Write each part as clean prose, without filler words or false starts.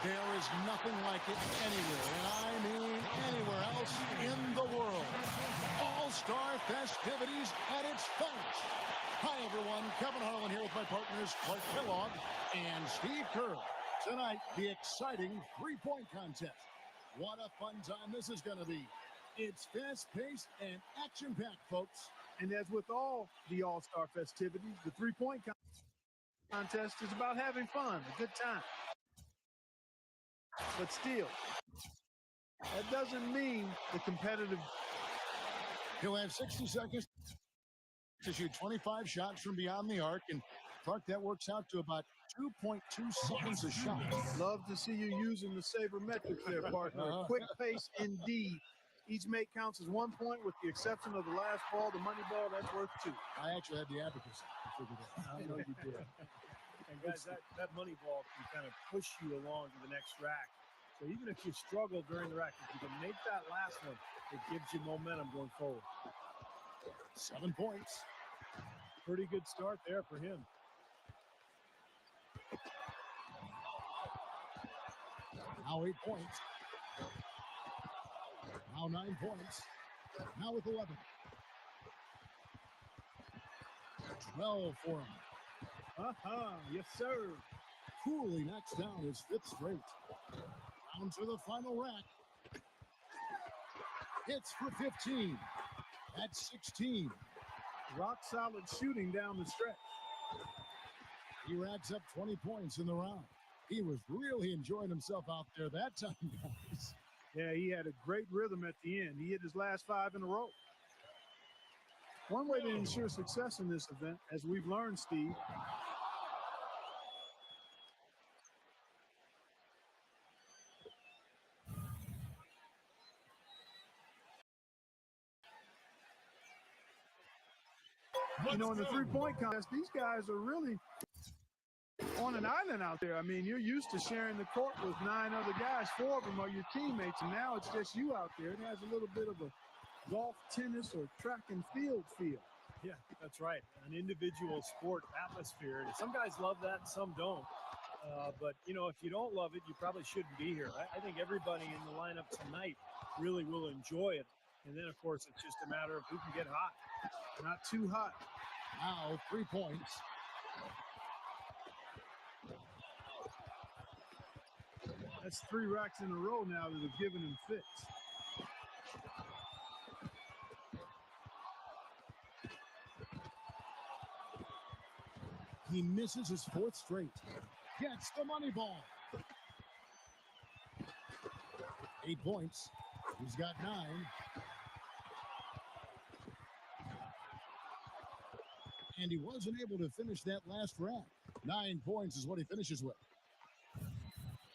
There is nothing like it anywhere, and I mean anywhere else in the world. All-Star festivities at its finest. Hi, everyone. Kevin Harlan here with my partners, Clark Kellogg and Steve Kerr. Tonight, the exciting three-point contest. What a fun time this is going to be. It's fast-paced and action-packed, folks. And as with all the All-Star festivities, the three-point contest is about having fun, a good time. But still, that doesn't mean the competitive. He'll have 60 seconds to shoot 25 shots from beyond the arc, and Clark, that works out to about 2.2 seconds a shot. Love to see you using the sabermetrics there, partner. A quick pace indeed. Each make counts as 1 point, with the exception of the last ball, the money ball, that's worth 2. I actually had the abacus. I figured that. I know you did. And guys, that money ball can kind of push you along to the next rack. So even if you struggle during the rack, if you can make that last one, it gives you momentum going forward. 7 points. Pretty good start there for him. Now 8 points. Now 9 points. Now with 11. 12 for him. Yes, sir. Coolly knocks down his 5th straight. Down to the final rack. Hits for 15. That's 16. Rock solid shooting down the stretch. He racks up 20 points in the round. He was really enjoying himself out there that time, guys. Yeah, he had a great rhythm at the end. He hit his last 5 in a row. One way to ensure success in this event, as we've learned, Steve, in the three-point contest, these guys are really on an island out there. I mean, you're used to sharing the court with 9 other guys. 4 of them are your teammates, and now it's just you out there. It has a little bit of a golf, tennis, or track and field feel. Yeah, that's right. An individual sport atmosphere. And some guys love that, some don't. But, if you don't love it, you probably shouldn't be here. I think everybody in the lineup tonight really will enjoy it. And then, of course, it's just a matter of who can get hot. Not too hot. Now 3 points. That's 3 racks in a row now that have given him fits. He misses his 4th straight. Gets the money ball. 8 points. He's got 9. And he wasn't able to finish that last rack. 9 points is what he finishes with.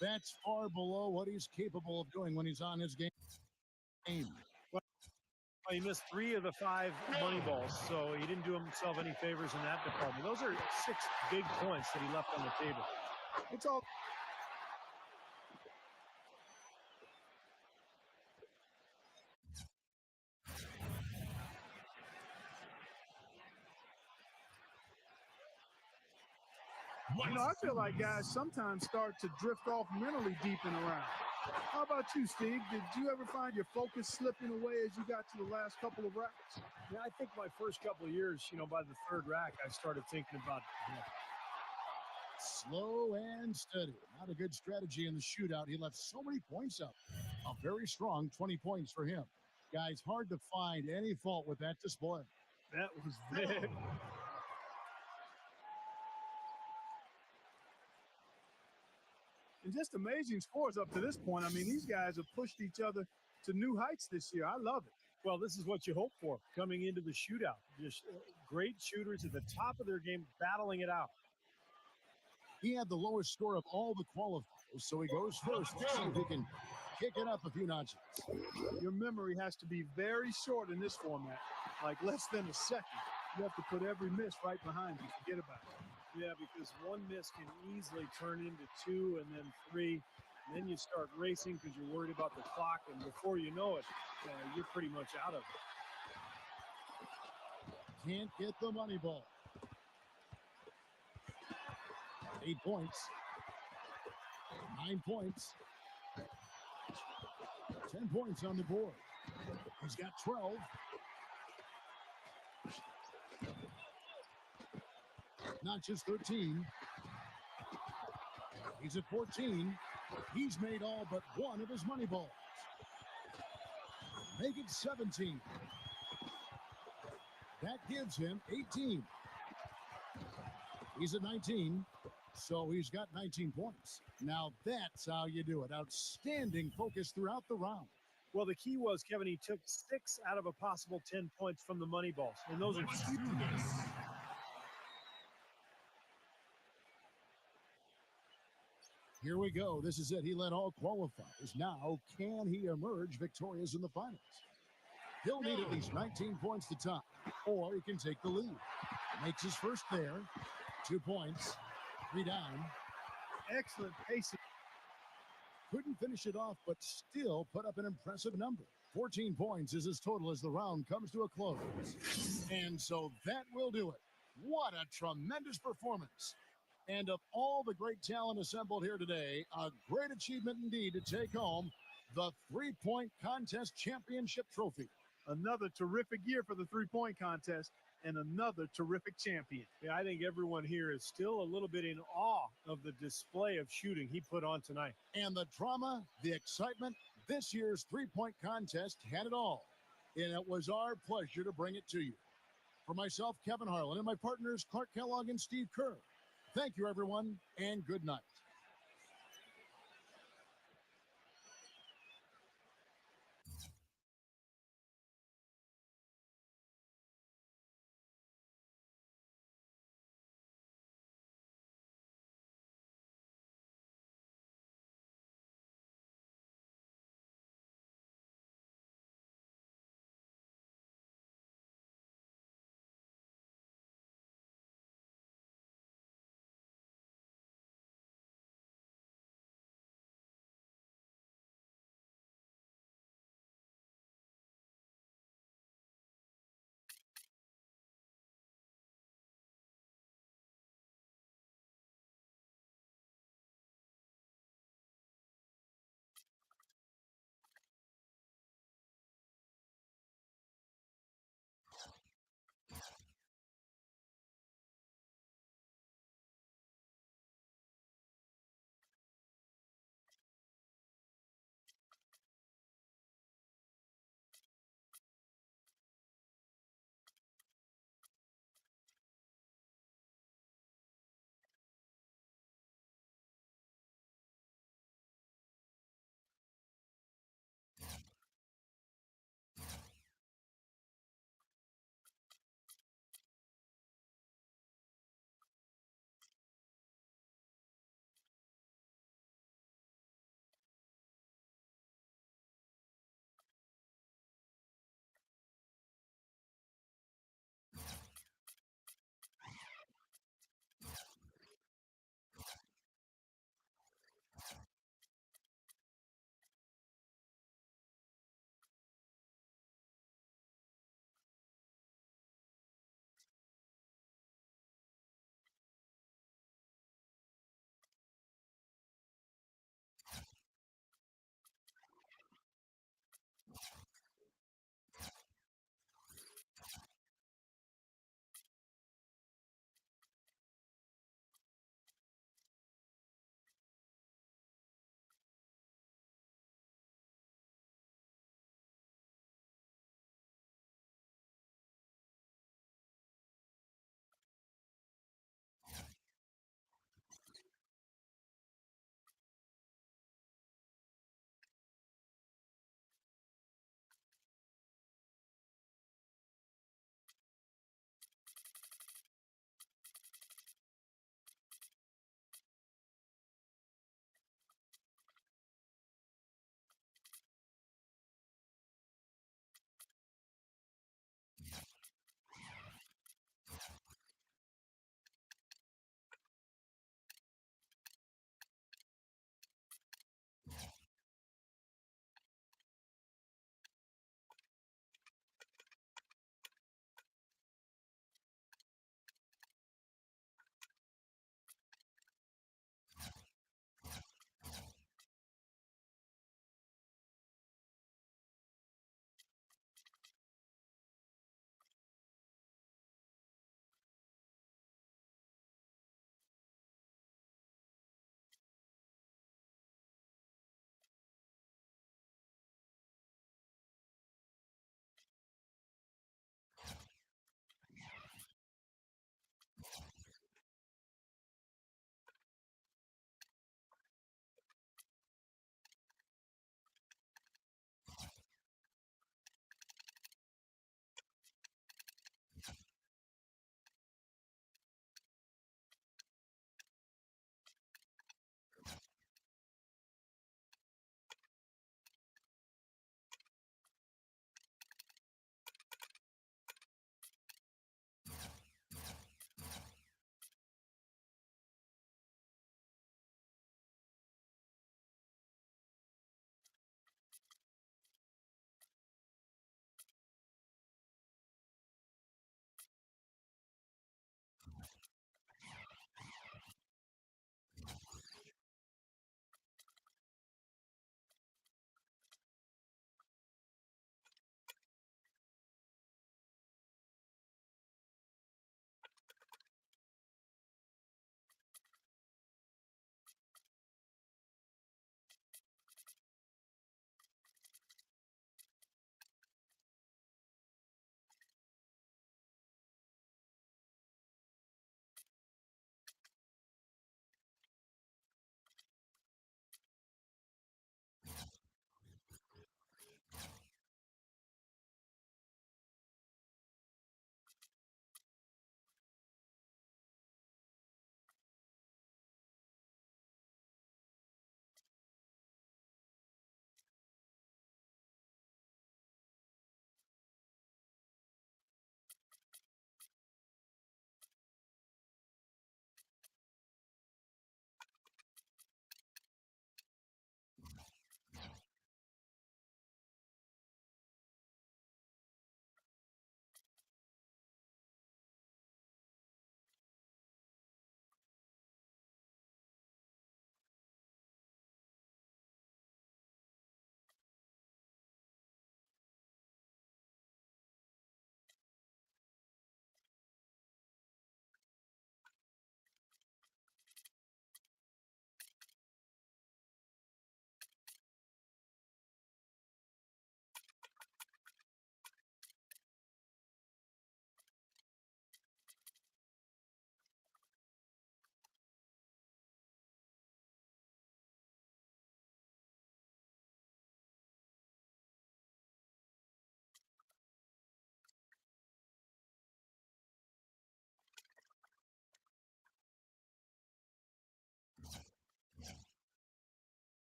That's far below what he's capable of doing when he's on his game. Well, he missed 3 of the 5 money balls, so he didn't do himself any favors in that department. Those are 6 big points that he left on the table. It's all. I feel like guys sometimes start to drift off mentally deep in a round. How about you, Steve? Did you ever find your focus slipping away as you got to the last couple of racks? Yeah, I think my first couple of years, by the 3rd rack, I started thinking about slow and steady. Not a good strategy in the shootout. He left so many points up. A very strong 20 points for him. Guys, hard to find any fault with that display. That was big. And just amazing scores up to this point. I mean, these guys have pushed each other to new heights this year. I love it. Well, this is what you hope for coming into the shootout. Just great shooters at the top of their game, battling it out. He had the lowest score of all the qualifiers, so he goes first to see if he can kick it up a few notches. Your memory has to be very short in this format, like less than a second. You have to put every miss right behind you. Forget about it. Yeah, because one miss can easily turn into 2 and then 3. And then you start racing because you're worried about the clock. And before you know it, you're pretty much out of it. Can't get the money ball. 8 points. 9 points. 10 points on the board. He's got 12. Not just 13. He's at 14. He's made all but one of his money balls. Make it 17. That gives him 18. He's at 19, so he's got 19 points. Now that's how you do it. Outstanding focus throughout the round. Well, the key was, Kevin, he took 6 out of a possible 10 points from the money balls, and those are huge. Here we go. This is it. He led all qualifiers. Now, can he emerge victorious in the finals? He'll need at least 19 points to top, or he can take the lead. Makes his first there. 2 points. 3 down. Excellent pacing. Couldn't finish it off, but still put up an impressive number. 14 points is his total as the round comes to a close. And so that will do it. What a tremendous performance. And of all the great talent assembled here today, a great achievement indeed to take home the three-point contest championship trophy. Another terrific year for the three-point contest and another terrific champion. Yeah, I think everyone here is still a little bit in awe of the display of shooting he put on tonight. And the drama, the excitement, this year's three-point contest had it all. And it was our pleasure to bring it to you. For myself, Kevin Harlan, and my partners, Clark Kellogg and Steve Kerr, thank you, everyone, and good night.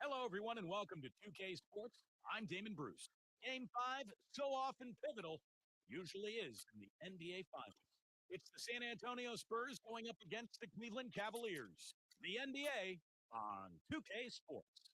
Hello, everyone, and welcome to 2K Sports. I'm Damon Bruce. Game 5, so often pivotal, usually is in the NBA Finals. It's the San Antonio Spurs going up against the Cleveland Cavaliers. The NBA on 2K Sports.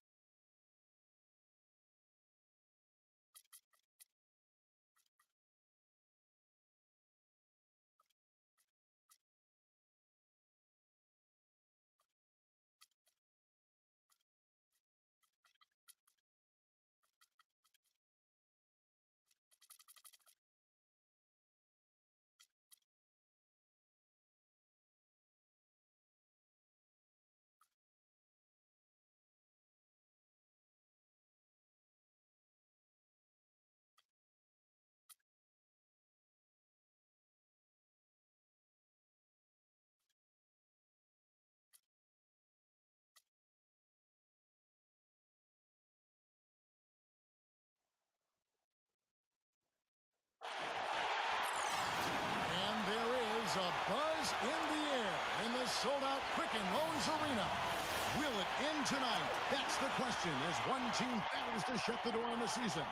And there is a buzz in the air in the sold-out Quicken Loans Arena. Will it end tonight? That's the question as one team fails to shut the door on the season.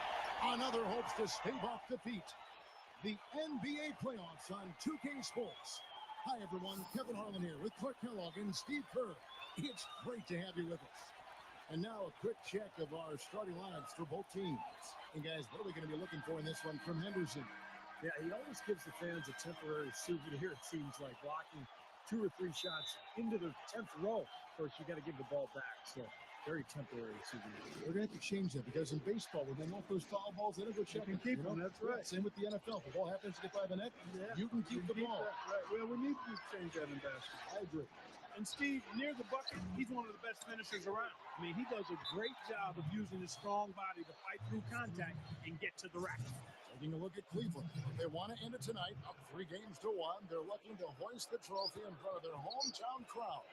Another hopes to stave off defeat. The NBA playoffs on 2K Sports. Hi, everyone. Kevin Harlan here with Clark Kellogg and Steve Kerr. It's great to have you with us. And now a quick check of our starting lineups for both teams. And guys, what are we going to be looking for in this one from Henderson? Yeah, he always gives the fans a temporary souvenir, it seems like, blocking 2 or 3 shots into the 10th row. Of course, you got to give the ball back, so very temporary souvenir. We're going to have to change that because in baseball, when they knock those foul balls, they don't go check can keep them, that's right. Same with the NFL. If the ball happens to get by the net, you can keep the ball. Right. Well, we need to change that in basketball. I agree. And Steve, near the bucket, he's one of the best finishers around. I mean, he does a great job of using his strong body to fight through contact and get to the rack. Taking a look at Cleveland. They want to end it tonight, up 3 games to 1. They're looking to hoist the trophy in front of their hometown crowd.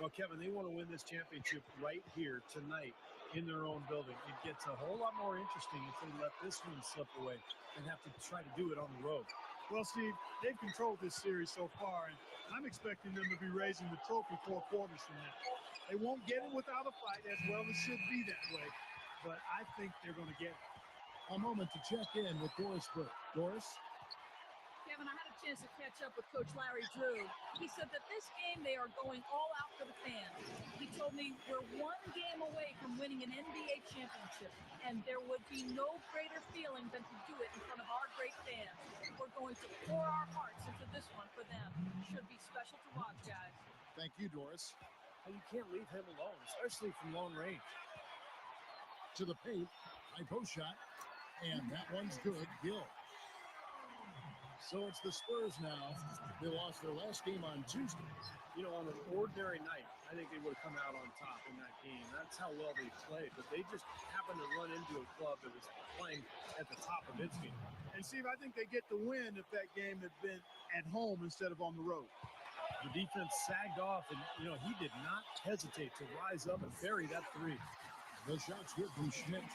Well, Kevin, they want to win this championship right here tonight in their own building. It gets a whole lot more interesting if they let this one slip away and have to try to do it on the road. Well, Steve, they've controlled this series so far, and I'm expecting them to be raising the trophy 4 quarters from now. They won't get it without a fight, as well as should be that way, but I think they're going to get it. A moment to check in with Doris Burke. Doris? Kevin, I had a chance to catch up with Coach Larry Drew. He said that this game they are going all out for the fans. He told me we're 1 game away from winning an NBA championship, and there would be no greater feeling than to do it in front of our great fans. We're going to pour our hearts into this one for them. Should be special to watch, guys. Thank you, Doris. And you can't leave him alone, especially from long range. To the paint. High post shot. And that one's good. Gill. So it's the Spurs now. They lost their last game on Tuesday. You know, on an ordinary night, I think they would have come out on top in that game. That's how well they played. But they just happened to run into a club that was playing at the top of its game. And, Steve, I think they get the win if that game had been at home instead of on the road. The defense sagged off, and, you know, he did not hesitate to rise up and bury that 3. The shot's good from Schmidt.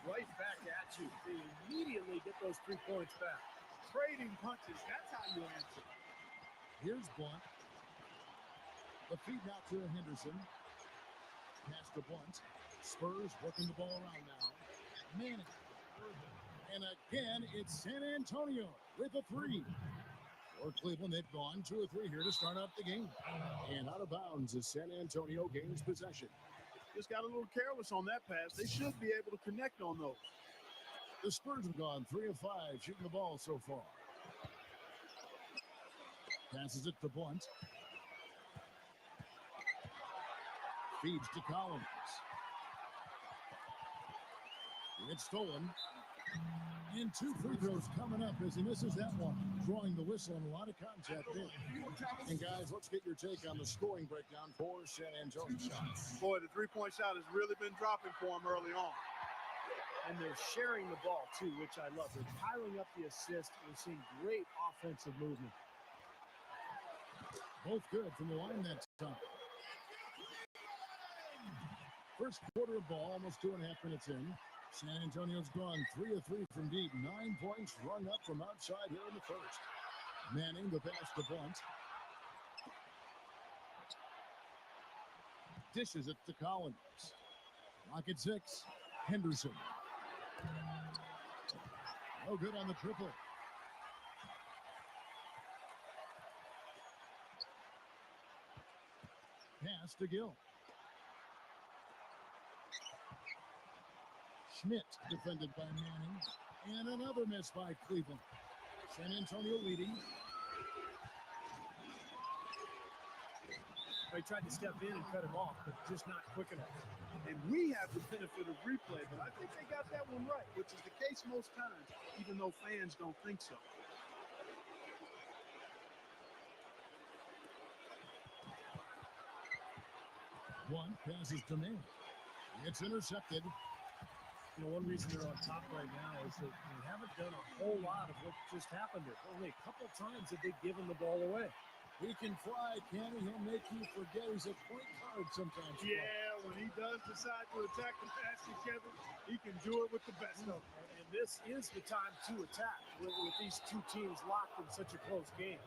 Right back at you. They immediately get those 3 points back. Trading punches, that's how you answer. Here's Blunt. The feed now to Henderson. Pass to Blunt. Spurs working the ball around now. Manning. And again, it's San Antonio with a 3. For Cleveland, they've gone 2 or 3 here to start out the game. And out of bounds as San Antonio gains possession. Just got a little careless on that pass. They should be able to connect on those. The Spurs have gone 3 of 5 shooting the ball so far. Passes it to Blunt. Feeds to Collins. It's stolen. And 2 free throws coming up as he misses that one. Drawing the whistle and a lot of contact there. And guys, let's get your take on the scoring breakdown for San Antonio. Boy, the 3-point shot has really been dropping for him early on. And they're sharing the ball, too, which I love. They're piling up the assist. We're seeing great offensive movement. Both good from the line that time. First quarter of ball, almost 2.5 minutes in. San Antonio's gone 3 of 3 from deep. 9 points rung up from outside here in the first. Manning the pass to Blunt. Dishes it to Collins. Clock at 6. Henderson. No good on the triple. Pass to Gill. Schmidt defended by Manning. And another miss by Cleveland. San Antonio leading. They tried to step in and cut him off, but just not quick enough. And we have the benefit of replay, but I think they got that one right, which is the case most times, even though fans don't think so. One passes to Manning. It's intercepted. You know, one reason they're on top right now is that they haven't done a whole lot of what just happened there. Only a couple times that they've given the ball away. He can fly, can he? He'll make you forget he's a point guard sometimes. Yeah, when he does decide to attack the basket, Kevin, he can do it with the best of them. And this is the time to attack with these two teams locked in such a close game.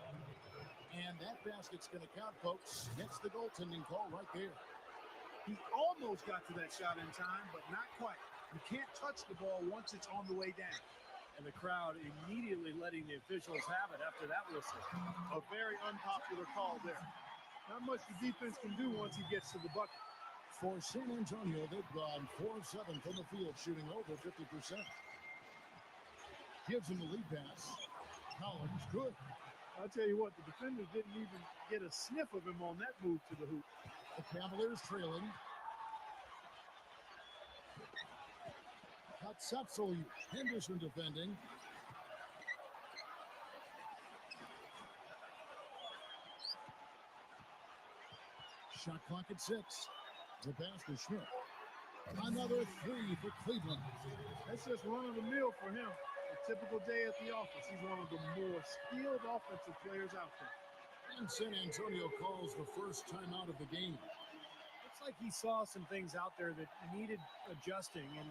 And that basket's going to count, folks. Gets the goaltending call right there. He almost got to that shot in time, but not quite. You can't touch the ball once it's on the way down. And the crowd immediately letting the officials have it after that whistle. A very unpopular call there. Not much the defense can do once he gets to the bucket. For San Antonio, they've gone 4-7 from the field, shooting over 50%. Gives him the lead pass. Collins, good. I'll tell you what, the defenders didn't even get a sniff of him on that move to the hoop. The Cavaliers trailing. Katsatsul, Henderson defending. Shot clock at 6. The pass to Schmidt. Another 3 for Cleveland. That's just run of the mill for him. A typical day at the office. He's one of the more skilled offensive players out there. And San Antonio calls the first timeout of the game. Looks like he saw some things out there that needed adjusting and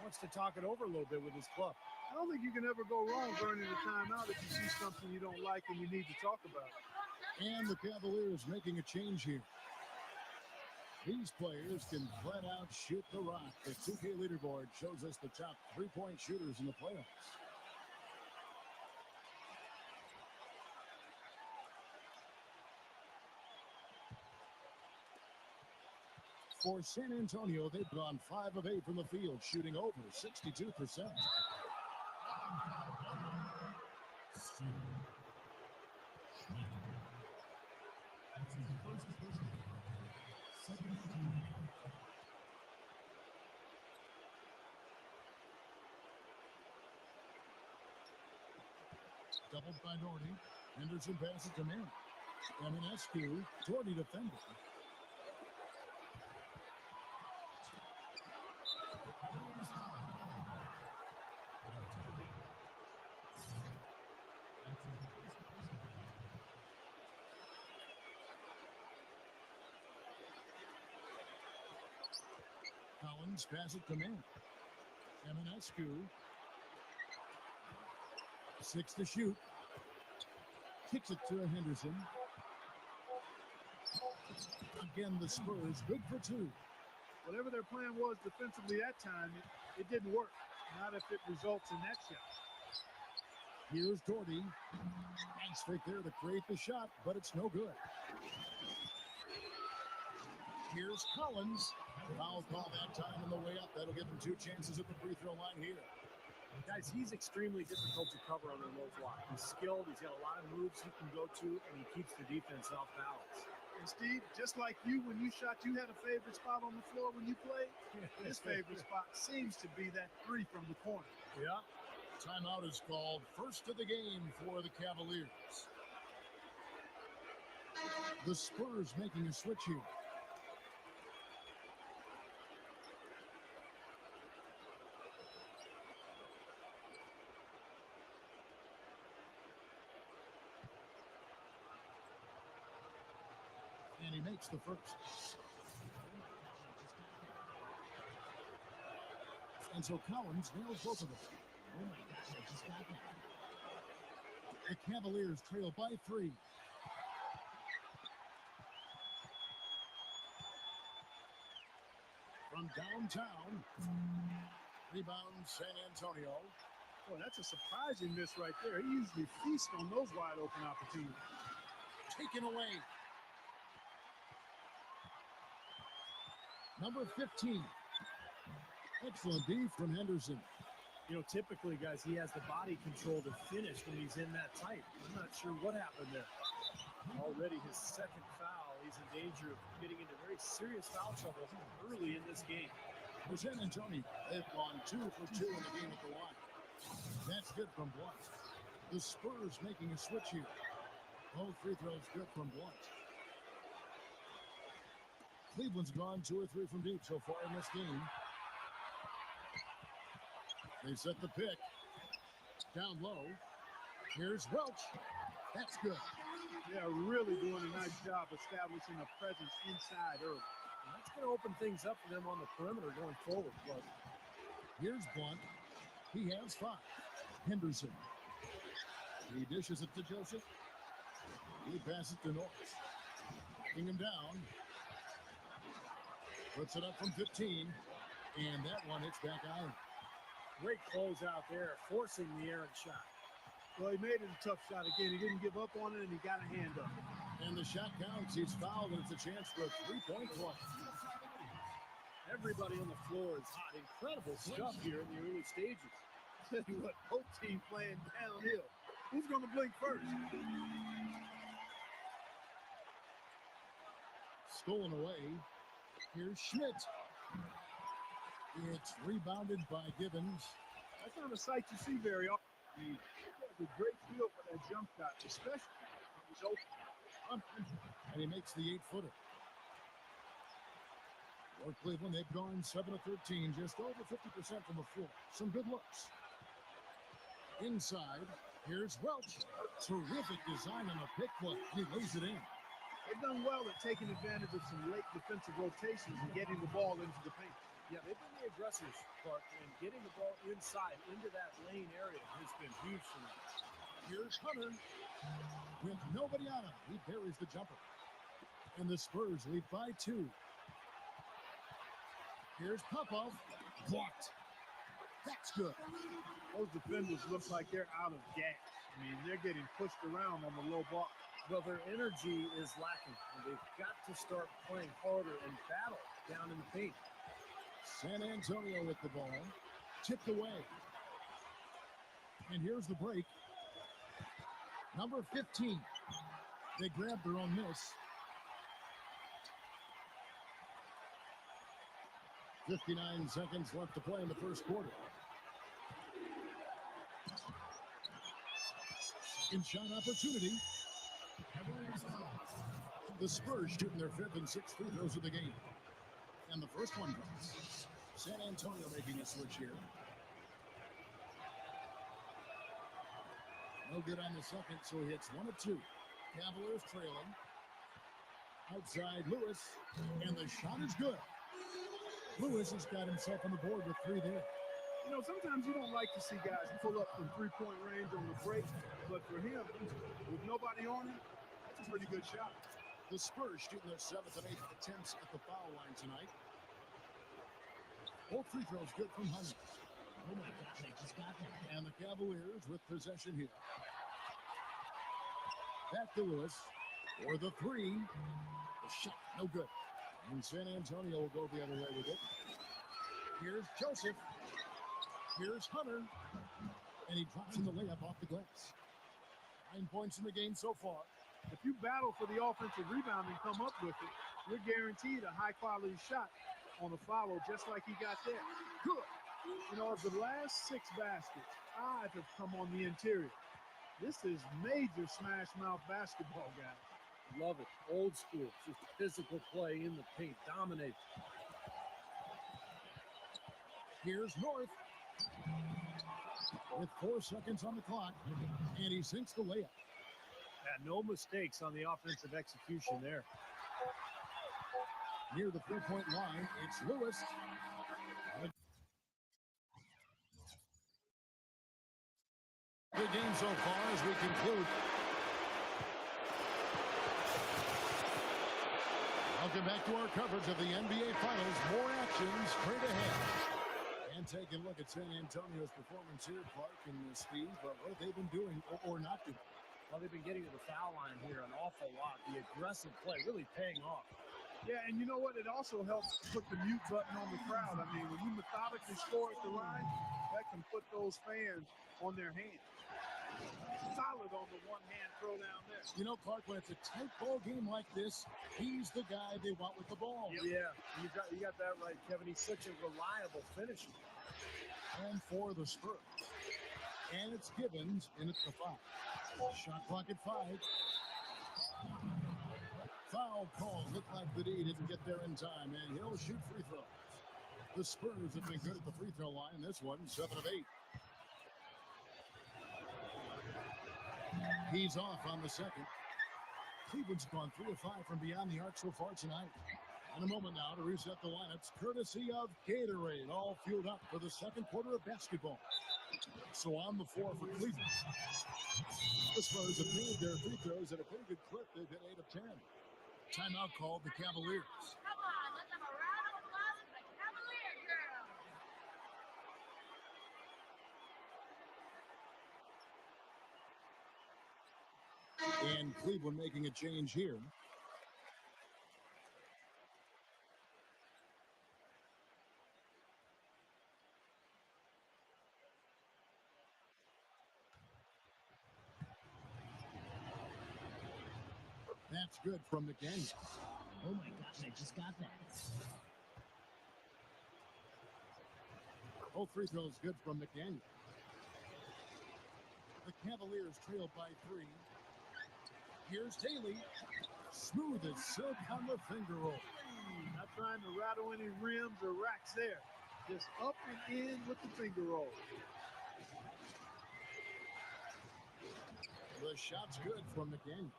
wants to talk it over a little bit with his club. I don't think you can ever go wrong burning a timeout if you see something you don't like and you need to talk about it. And the Cavaliers making a change here. These players can flat out shoot the rock. The 2K leaderboard shows us the top three-point shooters in the playoffs. For San Antonio, they've gone 5 of 8 from the field, shooting over 62%. Doubled by Doherty. Henderson passes to Manning. Eminescu, Doherty defending. Collins passes to Manning. Eminescu. 6 to shoot. Kicks it to Henderson. Again, the Spurs, good for 2. Whatever their plan was defensively that time, it didn't work. Not if it results in that shot. Here's Doherty. Nice fake there to create the shot, but it's no good. Here's Collins. Foul call that time on the way up. That'll give him 2 chances at the free throw line here. Guys, he's extremely difficult to cover on the low block. He's skilled. He's got a lot of moves he can go to, and he keeps the defense off balance. And Steve, just like you, when you shot, you had a favorite spot on the floor when you played. His favorite spot seems to be that 3 from the corner. Yeah. Timeout is called. First of the game for the Cavaliers. The Spurs making a switch here. And he makes the first. And so Collins nails both of them. Oh my gosh, I just got that. The Cavaliers trail by 3. from downtown. Rebound, San Antonio. Boy, that's a surprising miss right there. He usually feasts on those wide open opportunities. Taken away. Number 15. Excellent D from Henderson. You know, typically, guys, he has the body control to finish when he's in that tight. I'm not sure what happened there. Already his second foul. He's in danger of getting into very serious foul trouble early in this game. For San Antonio, they've gone 2 for 2 in the game at the line. That's good from Blunt. The Spurs making a switch here. Both free throws good from Blunt. Cleveland's gone 2 or 3 from deep so far in this game. They set the pick. Down low. Here's Welch. That's good. They're really doing a nice job establishing a presence inside early. And that's going to open things up for them on the perimeter going forward. But here's Blunt. He has 5. Henderson. He dishes it to Joseph. He passes to North. Backing him down. Puts it up from 15. And that one hits back out. Great close out there, forcing the errant shot. Well, he made it a tough shot again. He didn't give up on it, and he got a hand up. And the shot counts. He's fouled, and it's a chance for a 3-point play. Everybody on the floor is hot. Incredible stuff here in the early stages. Tell you what, both teams playing downhill. Who's going to blink first? Stolen away. Here's Schmidt. It's rebounded by Gibbons. That's not a sight you see very often. He has a great feel for that jump shot, especially when he's open. And he makes the 8-footer. For Cleveland, they've gone 7 of 13, just over 50% from the floor. Some good looks. Inside, here's Welch. Terrific design on a pick play. He lays it in. They've done well at taking advantage of some late defensive rotations and getting the ball into the paint. Yeah, they've been the aggressors, Clark, and getting the ball inside into that lane area has been huge for them. Here's Hunter. With nobody on him, he buries the jumper. And the Spurs lead by 2. Here's Popov. Blocked. That's good. Those defenders look like they're out of gas. I mean, they're getting pushed around on the low block. Well, their energy is lacking, and they've got to start playing harder and battle down in the paint. San Antonio with the ball. Tipped away. And here's the break. Number 15. They grabbed their own miss. 59 seconds left to play in the first quarter. Second shot opportunity. The Spurs shooting their 5th and 6th free throws of the game. And the first one goes. San Antonio making a switch here. No good on the second, so he hits 1 of 2. Cavaliers trailing. Outside Lewis, and the shot is good. Lewis has got himself on the board with 3 there. You know, sometimes you don't like to see guys pull up from 3-point range on the break, but for him, with nobody on him, that's a pretty good shot. The Spurs shooting their 7th and 8th attempts at the foul line tonight. Both free throws good from Hunter. Oh my God, they just got that. And the Cavaliers with possession here. Back to Lewis for the 3. The shot, no good. And San Antonio will go the other way with it. Here's Joseph. Here's Hunter. And he drops in the layup off the glass. 9 points in the game so far. If you battle for the offensive rebound and come up with it, you're guaranteed a high-quality shot on a follow, just like he got there. Good. You know, of the last 6 baskets, 5 have come on the interior. This is major smash mouth basketball, guys. Love it. Old school. Just physical play in the paint. Dominate. Here's North. With 4 seconds on the clock, and he sinks the layup. Yeah, no mistakes on the offensive execution there. Near the 3-point line, it's Lewis. Good game so far as we conclude. Welcome back to our coverage of the NBA Finals. More action straight ahead. And taking a look at San Antonio's performance here, Clark and Steve. But what have they been doing or not doing? Well, they've been getting to the foul line here an awful lot. The aggressive play really paying off. Yeah, and you know what? It also helps put the mute button on the crowd. I mean, when you methodically score at the line, that can put those fans on their hands. Solid on the one-hand throw down there. You know, Clark, when it's a tight ball game like this, he's the guy they want with the ball. Yeah, you got that right, Kevin. He's such a reliable finisher. And for the Spurs. And it's Gibbons, and it's the 5. Shot clock at 5. Foul call. Looked like the D didn't get there in time, and he'll shoot free throws. The Spurs have been good at the free throw line. This one, 7 of 8. He's off on the second. Cleveland's gone 3 of 5 from beyond the arc so far tonight. In a moment now to reset the lineups, courtesy of Gatorade, all fueled up for the second quarter of basketball. So on the floor for Cleveland. The Spurs have made their free throws at a pretty good clip. They've hit 8 of 10. Timeout called the Cavaliers. Come on, let's have a round of applause for the Cavalier girls. And Cleveland making a change here. That's good from McDaniel. Oh my gosh, I just got that. Both free throws good from McDaniel. The Cavaliers trailed by 3. Here's Haley. Smooth as silk on the finger roll. Not trying to rattle any rims or racks there. Just up and in with the finger roll. The shot's good from McDaniel.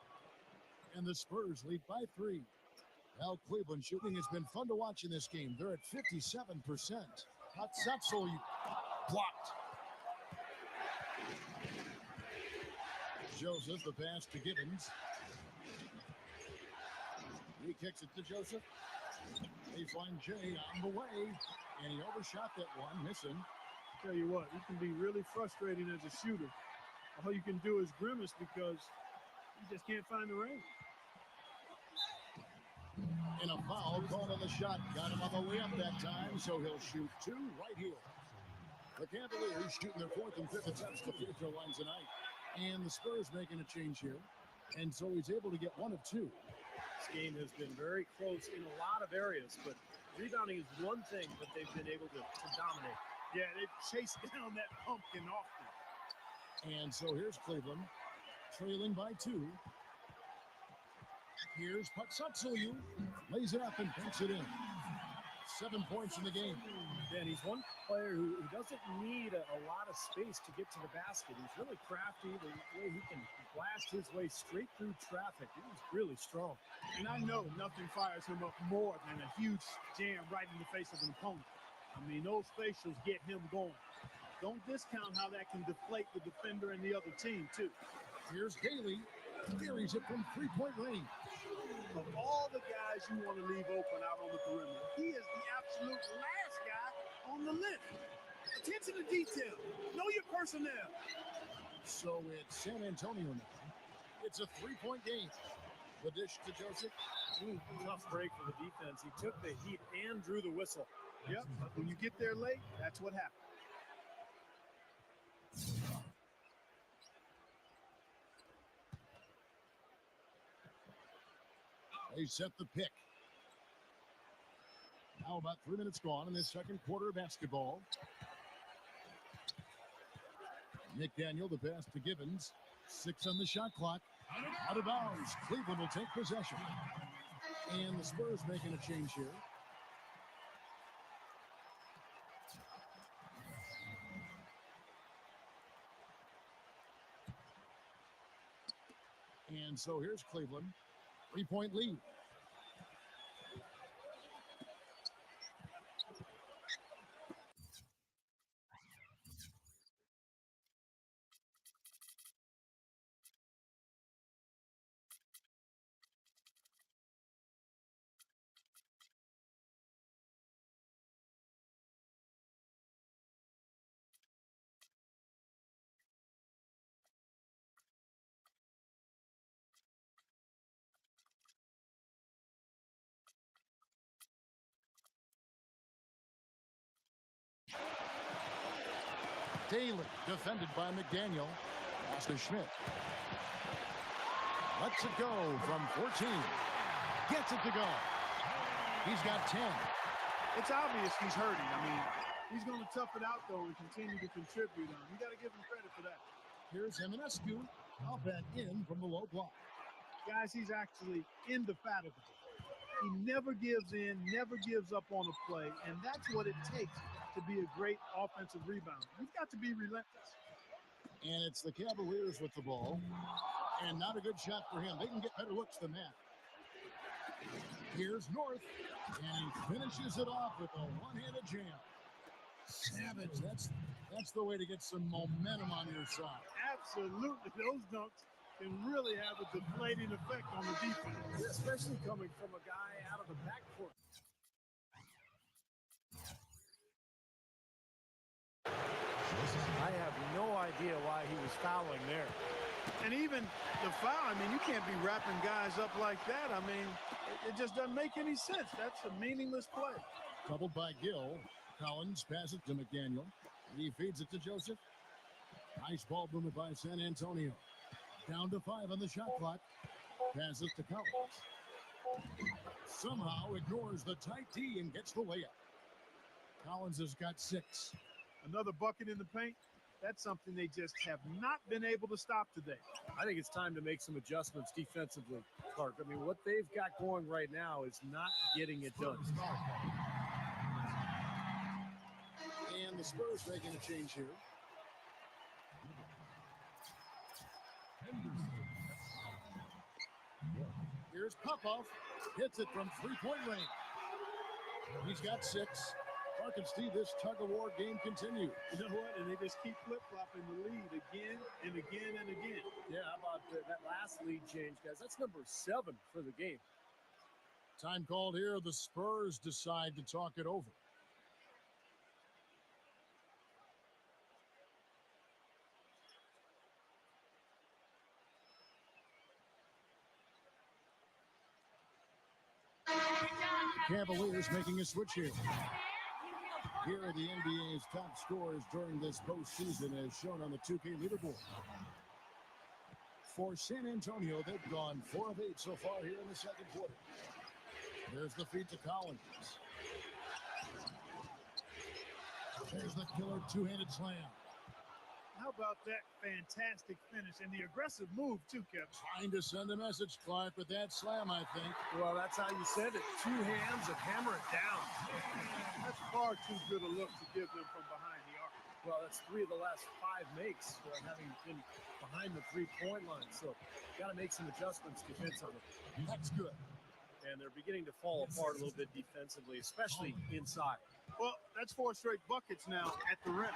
And the Spurs lead by 3. Well, Cleveland shooting has been fun to watch in this game. They're at 57%. Hatsatsul blocked. Joseph, the pass to Gibbons. He kicks it to Joseph. Baseline J on the way. And he overshot that one, missing. Tell you what, it can be really frustrating as a shooter. All you can do is grimace because you just can't find the range. And a foul called on the shot. Got him on the way up that time, so he'll shoot 2 right here. The Cavaliers shooting their 4th and 5th attempts to free throw line tonight. And the Spurs making a change here. And so he's able to get 1 of 2. This game has been very close in a lot of areas, but rebounding is one thing that they've been able to dominate. Yeah, they've chased down that pumpkin often. And so here's Cleveland, trailing by 2. Here's Patsatsuyu, lays it up and banks it in. 7 points in the game. And he's one player who doesn't need a lot of space to get to the basket. He's really crafty. The way he can blast his way straight through traffic. He's really strong. And I know nothing fires him up more than a huge jam right in the face of an opponent. I mean, those facials get him going. Don't discount how that can deflate the defender and the other team, too. Here's Haley. Buries it from 3-point range. Of all the guys you want to leave open out on the perimeter, he is the absolute last guy on the list. Attention to detail. Know your personnel. So it's San Antonio now. It's a 3-point game. The dish to Joseph. Tough break for the defense. He took the heat and drew the whistle. Yep, but when you get there late, that's what happens. They set the pick. Now about 3 minutes gone in this second quarter of basketball. McDaniel, the pass to Gibbons. 6 on the shot clock. Out of bounds. Cleveland will take possession. And the Spurs making a change here. And so here's Cleveland. 3-point lead. Staley, defended by McDaniel. Pass to Schmidt. Lets it go from 14. Gets it to go. He's got 10. It's obvious he's hurting. I mean, he's going to tough it out, though, and continue to contribute on. You got to give him credit for that. Here's Eminescu. Up and in from the low block. Guys, he's actually in the fat of it. He never gives in, never gives up on a play, and that's what it takes to be a great offensive rebounder. You've got to be relentless. And it's the Cavaliers with the ball. And not a good shot for him. They can get better looks than that. Here's North. And he finishes it off with a one-handed jam. Savage, that's the way to get some momentum on your side. Absolutely. Those dunks can really have a deflating effect on the defense. Especially coming from a guy out of the backcourt. I have no idea why he was fouling there. And even the foul, I mean, you can't be wrapping guys up like that. I mean, it just doesn't make any sense. That's a meaningless play. Troubled by Gill. Collins passes to McDaniel. He feeds it to Joseph. Nice ball movement by San Antonio. Down to 5 on the shot clock. Passes to Collins. Somehow ignores the tight D and gets the layup. Collins has got 6. Another bucket in the paint. That's something they just have not been able to stop today. I think it's time to make some adjustments defensively, Clark. I mean, what they've got going right now is not getting it done. And the Spurs making a change here. Here's Popov. Hits it from three-point range. He's got 6. Clark and Steve, this tug-of-war game continues. You know what? And they just keep flip-flopping the lead again and again and again. Yeah, how about that last lead change, guys? That's number 7 for the game. Time called here. The Spurs decide to talk it over. Cavaliers making a switch here. Here are the NBA's top scorers during this postseason as shown on the 2K leaderboard. For San Antonio, they've gone 4 of 8 so far here in the second quarter. There's the feed to Collins. There's the killer two-handed slam. How about that fantastic finish and the aggressive move, too, Kevin? Trying to send a message, Clark, with that slam, I think. Well, that's how you send it. 2 hands and hammer it down. That's far too good a look to give them from behind the arc. Well, that's 3 of the last 5 makes having been behind the 3-point line. So, got to make some adjustments defensively. That's good. And they're beginning to fall apart a little bit defensively, especially inside. Well, that's 4 straight buckets now at the rim.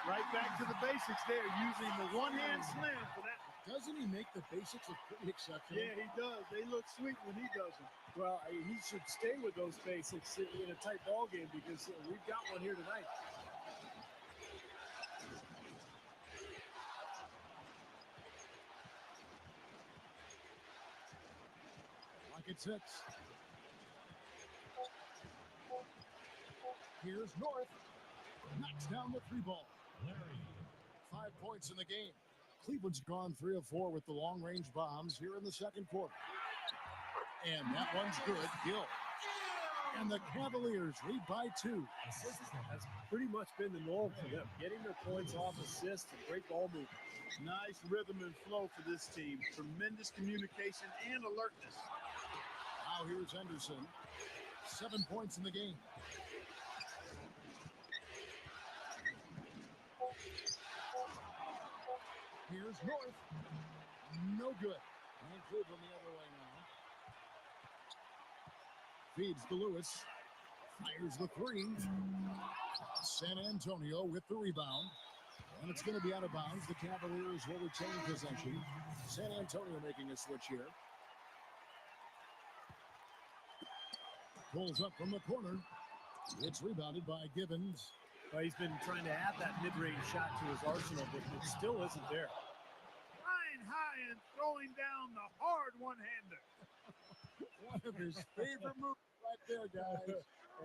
Right back to the basics there, using the one-hand slam for that. Doesn't he make the basics look pretty exceptional? Yeah, he does. They look sweet when he does them. Well, he should stay with those basics in a tight ball game because we've got one here tonight. Like it's 6. Here's North. Knocks down the 3 ball. 5 points in the game. Cleveland's gone 3 of 4 with the long-range bombs here in the second quarter. And that one's good. Gill. And the Cavaliers lead by 2. That's pretty much been the norm for them. Getting their points off assists and great ball movement. Nice rhythm and flow for this team. Tremendous communication and alertness. Now here's Henderson. 7 points in the game. Here's North. No good. And Cleveland the other way now. Feeds to Lewis. Fires the 3. San Antonio with the rebound. And it's going to be out of bounds. The Cavaliers will retain possession. San Antonio making a switch here. Pulls up from the corner. It's rebounded by Gibbons. Well, he's been trying to add that mid-range shot to his arsenal, but it still isn't there. Flying high and throwing down the hard one-hander. One of his favorite moves right there, guys.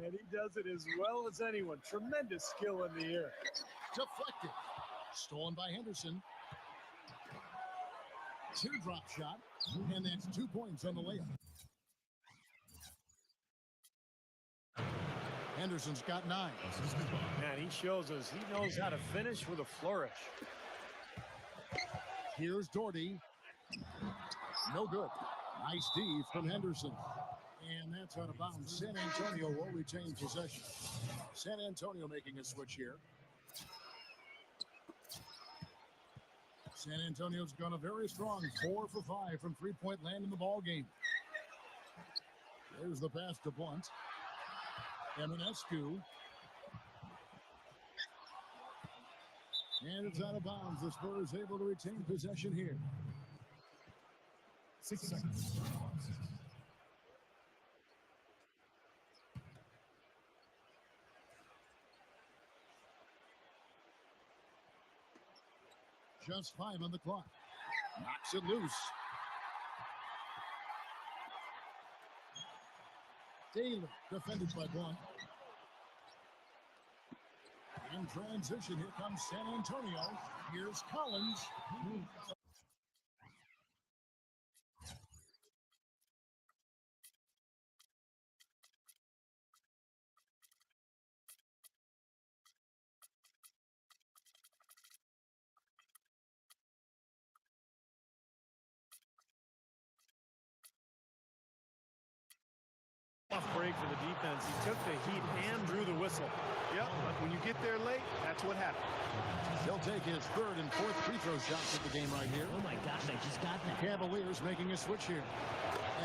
And he does it as well as anyone. Tremendous skill in the air. Deflected. Stolen by Henderson. Teardrop shot, and that's 2 points on the layup. Henderson's got 9. Man, he shows us he knows how to finish with a flourish. Here's Doherty. No good. Nice D from Henderson. And that's out of bounds. San Antonio will retain possession. San Antonio making a switch here. San Antonio's gone a very strong 4 for 5 from three-point land in the ball game. There's the pass to Blunt. Eminescu. And it's out of bounds. The Spurs able to retain possession here. 6 seconds. Just 5 on the clock. Knocks it loose. Taylor defended by Blunt. In transition, here comes San Antonio. Here's Collins. Tough break for the defense. He took the heat and drew the whistle. Yep, but when you get there late, that's what happens. He'll take his third and fourth free throw shots of the game right here. Oh my gosh, I just got that. Cavaliers making a switch here.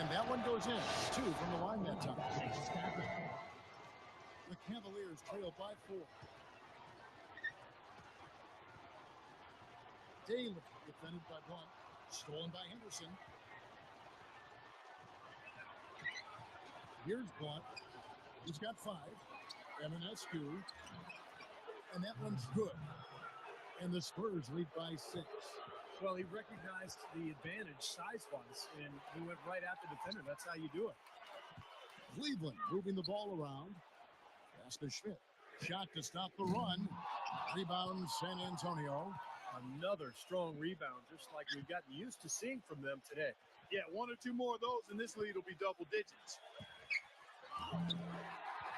And that one goes in. 2 from the line that time. I just got that. The Cavaliers trail by 4. Taylor defended by Blunt. Stolen by Henderson. Here's Blunt. He's got 5. Eminescu. And that one's good. And the Spurs lead by 6. Well, he recognized the advantage size-wise, and he went right at the defender. That's how you do it. Cleveland moving the ball around. Pass to Schmidt. Shot to stop the run. Rebound San Antonio. Another strong rebound, just like we've gotten used to seeing from them today. Yeah, 1 or 2 more of those, and this lead will be double digits.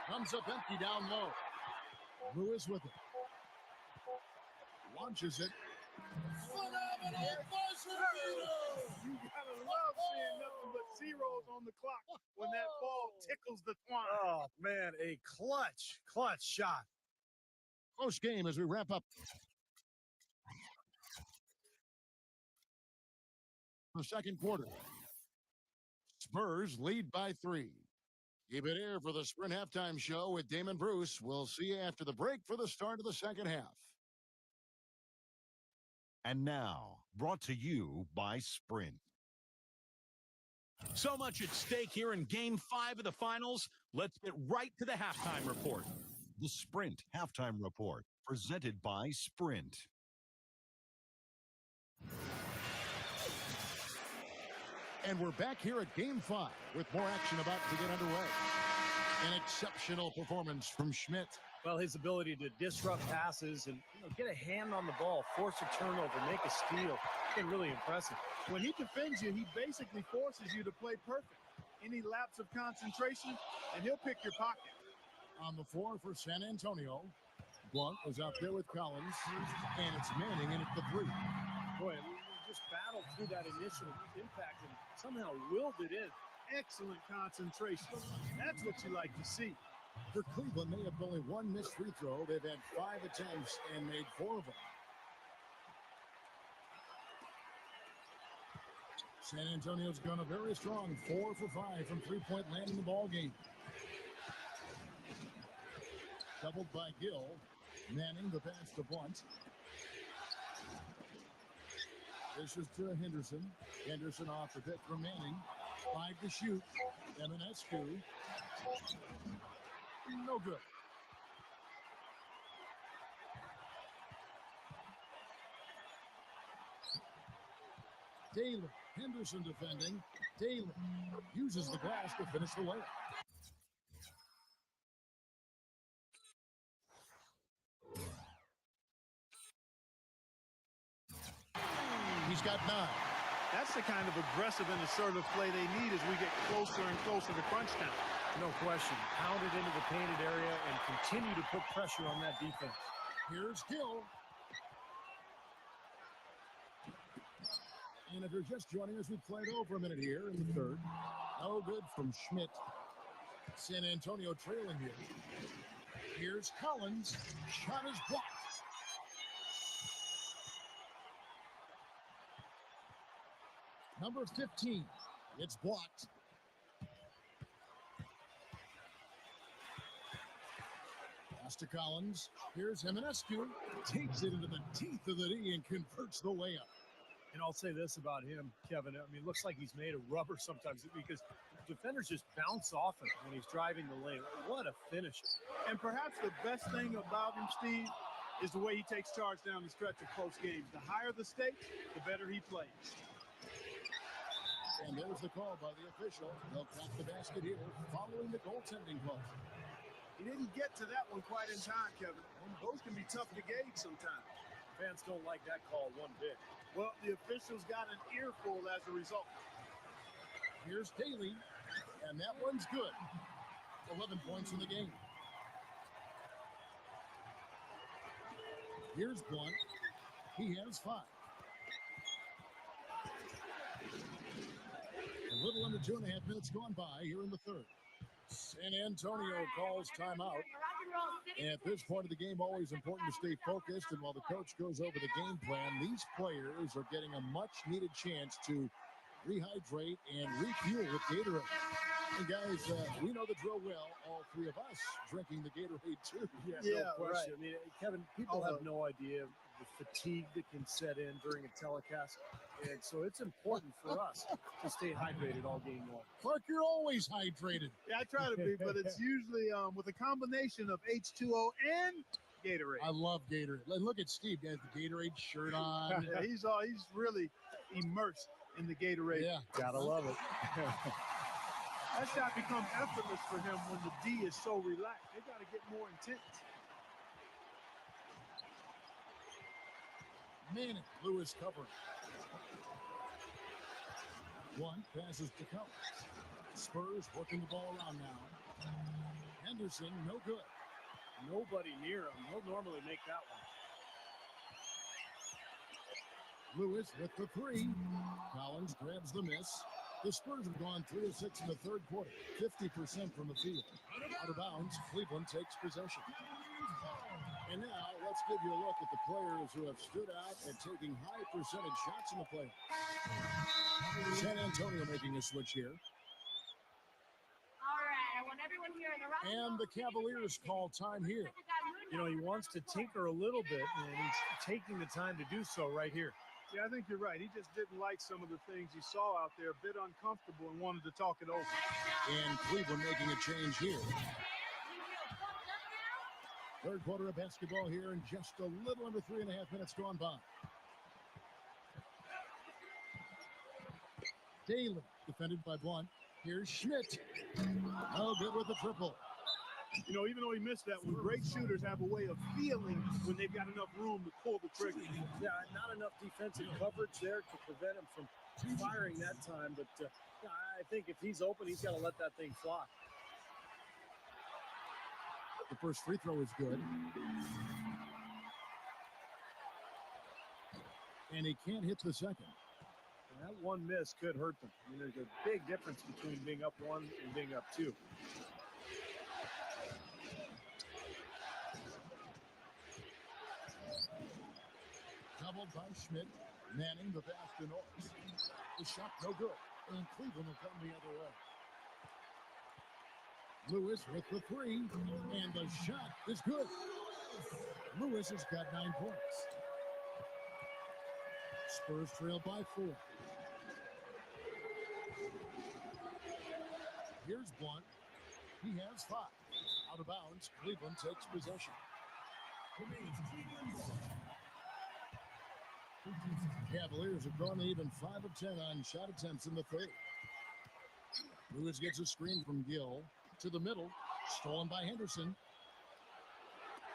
Comes up empty down low. Lewis with it. Launches it. Phenomenal buzzer beater! You gotta love seeing nothing but zeros on the clock when that ball tickles the twine. Oh, man, a clutch shot. Close game as we wrap up the second quarter. Spurs lead by 3. Keep it here for the Sprint halftime show with Damon Bruce. We'll see you after the break for the start of the second half. And now, brought to you by Sprint. So much at stake here in Game 5 of the finals. Let's get right to the halftime report. The Sprint Halftime Report, presented by Sprint. And we're back here at Game 5 with more action about to get underway. An exceptional performance from Schmidt. Well, his ability to disrupt passes and get a hand on the ball, force a turnover, make a steal, it's been really impressive. When he defends you, he basically forces you to play perfect. Any lapse of concentration, and he'll pick your pocket. On the floor for San Antonio. Blunt was out there with Collins, and it's Manning in at the 3. Boy, we just battled through that initial impact and somehow willed it in. Excellent concentration. That's what you like to see. For Cleveland, they have only 1 missed free throw. They've had 5 attempts and made 4 of them. San Antonio's gone a very strong 4 for 5 from three-point land in the ball game. Doubled by Gill. Manning the pass to Blunt. This is to Henderson. Henderson off the pick from Manning. 5 to shoot. Eminescu. No good. Taylor. Henderson defending. Taylor uses the glass to finish the layup. He's got 9. That's the kind of aggressive and assertive play they need as we get closer and closer to crunch time. No question. Pound it into the painted area and continue to put pressure on that defense. Here's Gill. And if you're just joining us, we've played over a minute here in the third. No good from Schmidt. San Antonio trailing here. Here's Collins. Shot is blocked. Number 15. It's blocked. Pass to Collins. Here's Jimenezcu. Takes it into the teeth of the D and converts the layup. And I'll say this about him, Kevin. I mean, it looks like he's made of rubber sometimes because defenders just bounce off him when he's driving the lane. What a finisher. And perhaps the best thing about him, Steve, is the way he takes charge down the stretch of close games. The higher the stakes, the better he plays. And there's the call by the official. They'll crack the basket here following the goaltending call. He didn't get to that one quite in time, Kevin. Those can be tough to gauge sometimes. Fans don't like that call one bit. Well, the officials got an earful as a result. Here's Daly, and that one's good. 11 points in the game. Here's Blunt. He has 5. A little under 2.5 minutes gone by here in the third. San Antonio calls timeout. And at this point of the game, always important to stay focused. And while the coach goes over the game plan, these players are getting a much-needed chance to rehydrate and refuel with Gatorade. And guys, we know the drill well. All 3 of us drinking the Gatorade too. No question. I mean, Kevin, people have no idea the fatigue that can set in during a telecast. And so it's important for us to stay hydrated all game long. Clark, you're always hydrated. Yeah, I try to be, but it's usually with a combination of H2O and Gatorade. I love Gatorade. Look at Steve. He has the Gatorade shirt on. Yeah, he's really immersed in the Gatorade. Yeah. Gotta love it. That shot becomes effortless for him when the D is so relaxed. They got to get more intense. Manning, Lewis covering. One passes to Collins. Spurs working the ball around now. Henderson, no good. Nobody near him. He'll normally make that one. Lewis with the 3. Collins grabs the miss. The Spurs have gone 3 of 6 in the third quarter, 50% from the field. Out of bounds, Cleveland takes possession. And now let's give you a look at the players who have stood out and taking high percentage shots in the play. San Antonio making a switch here. All right, I want everyone here in the round. And the Cavaliers call time here. You know, he wants to tinker a little bit, and he's taking the time to do so right here. Yeah, I think you're right. He just didn't like some of the things he saw out there, a bit uncomfortable, and wanted to talk it over. And Cleveland making a change here. Third quarter of basketball here, and just a little under 3.5 minutes gone by. Daly, defended by Blunt. Here's Schmidt. No good with the triple. You know, even though he missed that one, great shooters have a way of feeling when they've got enough room to pull the trigger. Yeah, not enough defensive coverage there to prevent him from firing that time. But I think if he's open, he's got to let that thing fly. The first free throw is good. And he can't hit the second. And that one miss could hurt them. I mean, there's a big difference between being up 1 and being up 2. Doubled by Schmidt. Manning the pass to Norris. The shot no good. And Cleveland will come the other way. Lewis with the 3. And the shot is good. Lewis has got 9 points. Spurs trail by 4. Here's Blunt. He has 5. Out of bounds. Cleveland takes possession. Cavaliers have gone even 5 of 10 on shot attempts in the third. Lewis gets a screen from Gill to the middle, stolen by Henderson.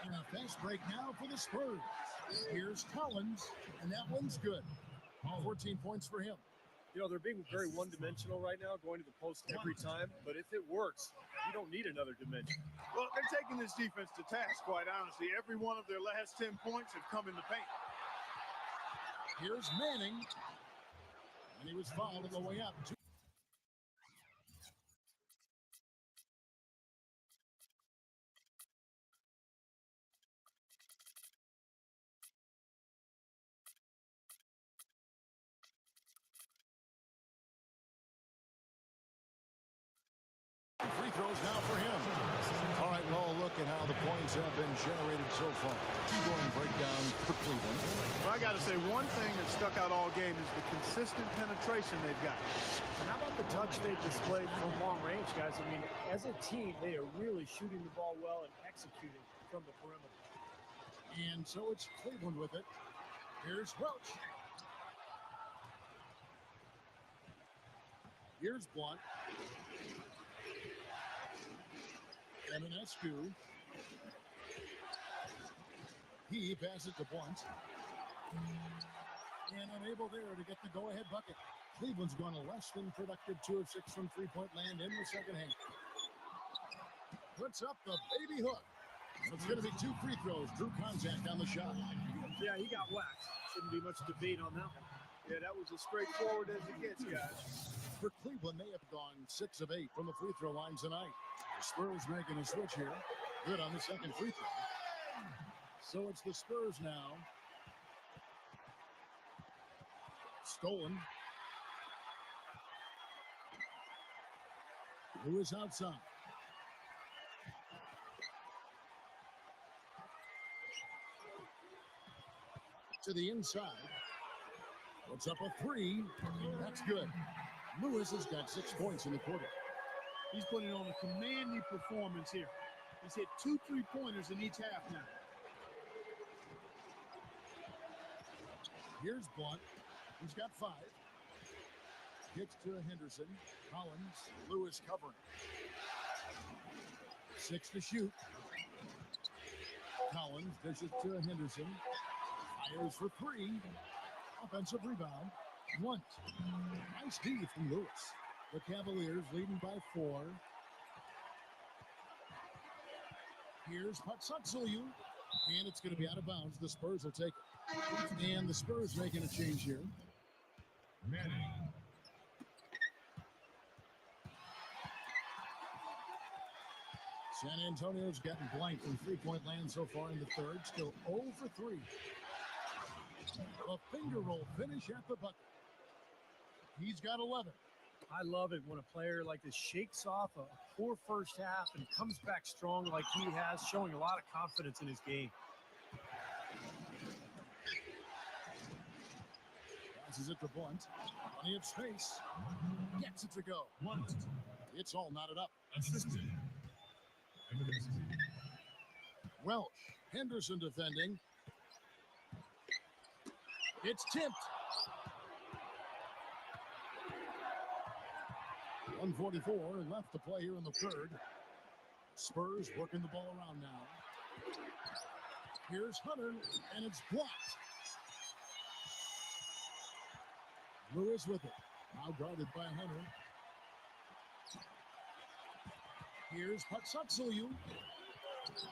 And a fast break now for the Spurs. Here's Collins, and that one's good. 14 points for him. You know, they're being very one-dimensional right now, going to the post every time. But if it works, you don't need another dimension. Well, they're taking this defense to task, quite honestly. Every one of their last 10 points have come in the paint. Here's Manning. And he was fouled on the way up. Free throws now for him. All right, well, look at how the points have been generated so far. Two-going breakdown for Cleveland. Well, I got to say, one thing that stuck out all game is the consistent penetration they've got. And how about the touch they displayed from long range, guys? I mean, as a team, they are really shooting the ball well and executing from the perimeter. And so it's Cleveland with it. Here's Welch. Here's Blunt. Eminescu. He passes to Blunt. And unable there to get the go-ahead bucket. Cleveland's gone a less than productive 2 of 6 from three-point land in the second half. Puts up the baby hook. So it's going to be 2 free throws. Drew contact on the shot. Yeah, he got whacked. Shouldn't be much debate on that one. Yeah, that was as straightforward as it gets, guys. For Cleveland, they have gone 6 of 8 from the free throw line tonight. Spurs making a switch here. Good on the second free throw. So it's the Spurs now. Stolen. Who is outside? To the inside. Puts up a 3. That's good. Lewis has got 6 points in the quarter. He's putting on a commanding performance here. He's hit 2 3-pointers in each half now. Here's Blunt. He's got 5. Kicks to Henderson. Collins. Lewis covering. 6 to shoot. Collins dishes to Henderson. Fires for 3. Offensive rebound. Blunt. Nice D from Lewis. The Cavaliers leading by 4. Here's Patsatsuliu. And it's going to be out of bounds. The Spurs will take it. And the Spurs making a change here. Manning. San Antonio's gotten blank from three-point land so far in the third. Still 0 for 3. A finger roll finish at the bucket. He's got 11. I love it when a player like this shakes off a poor first half and comes back strong like he has, showing a lot of confidence in his game. Passes it to Blunt. Plenty of space. Gets it to go. It's all knotted up. Welch. Henderson defending. It's tipped. 1:44 left to play here in the third. Spurs working the ball around now. Here's Hunter, and it's blocked. Lewis with it. Now guarded by Hunter. Here's Patsatsuliu.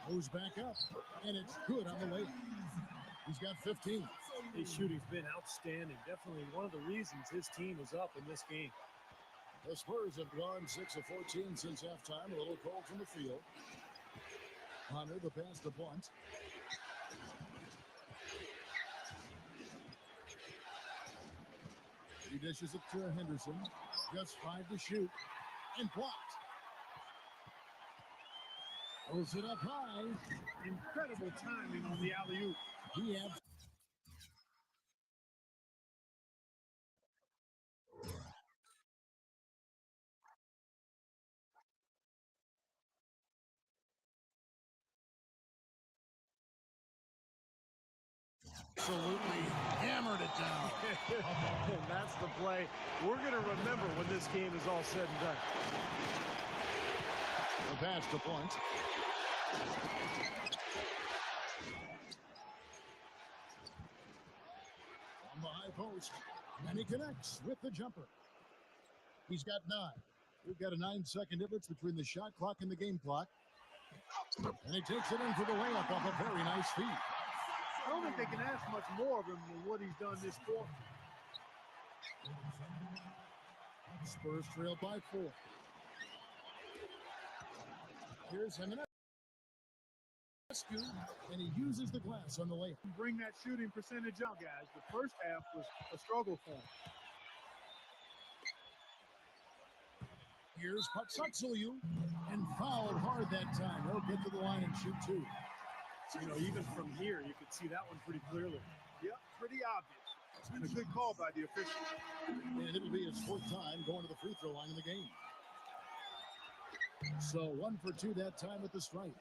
Goes back up, and it's good on the layup. He's got 15. His shooting's been outstanding. Definitely one of the reasons his team is up in this game. The Spurs have gone 6 of 14 since halftime. A little cold from the field. Hunter, the pass to Blunt. He dishes it to Henderson. Just 5 to shoot. And blocked. Pulls it up high. Incredible timing on the alley-oop. He had absolutely hammered it down. And that's the play we're going to remember when this game is all said and done. The pass to Blunt. On the high post. And he connects with the jumper. He's got 9. We've got a 9-second difference between the shot clock and the game clock. And he takes it in for the layup off a very nice feed. I don't think they can ask much more of him than what he's done this quarter. Spurs trail by 4. Here's him and he uses the glass on the layup. Bring that shooting percentage up, guys. The first half was a struggle for him. Here's Patsatsuliu, and fouled hard that time. He'll get to the line and shoot 2. You know, even from here, you could see that one pretty clearly. Yep, pretty obvious. It's been a good call by the official. And it'll be his 4th time going to the free throw line in the game. So 1 for 2 that time with the strike.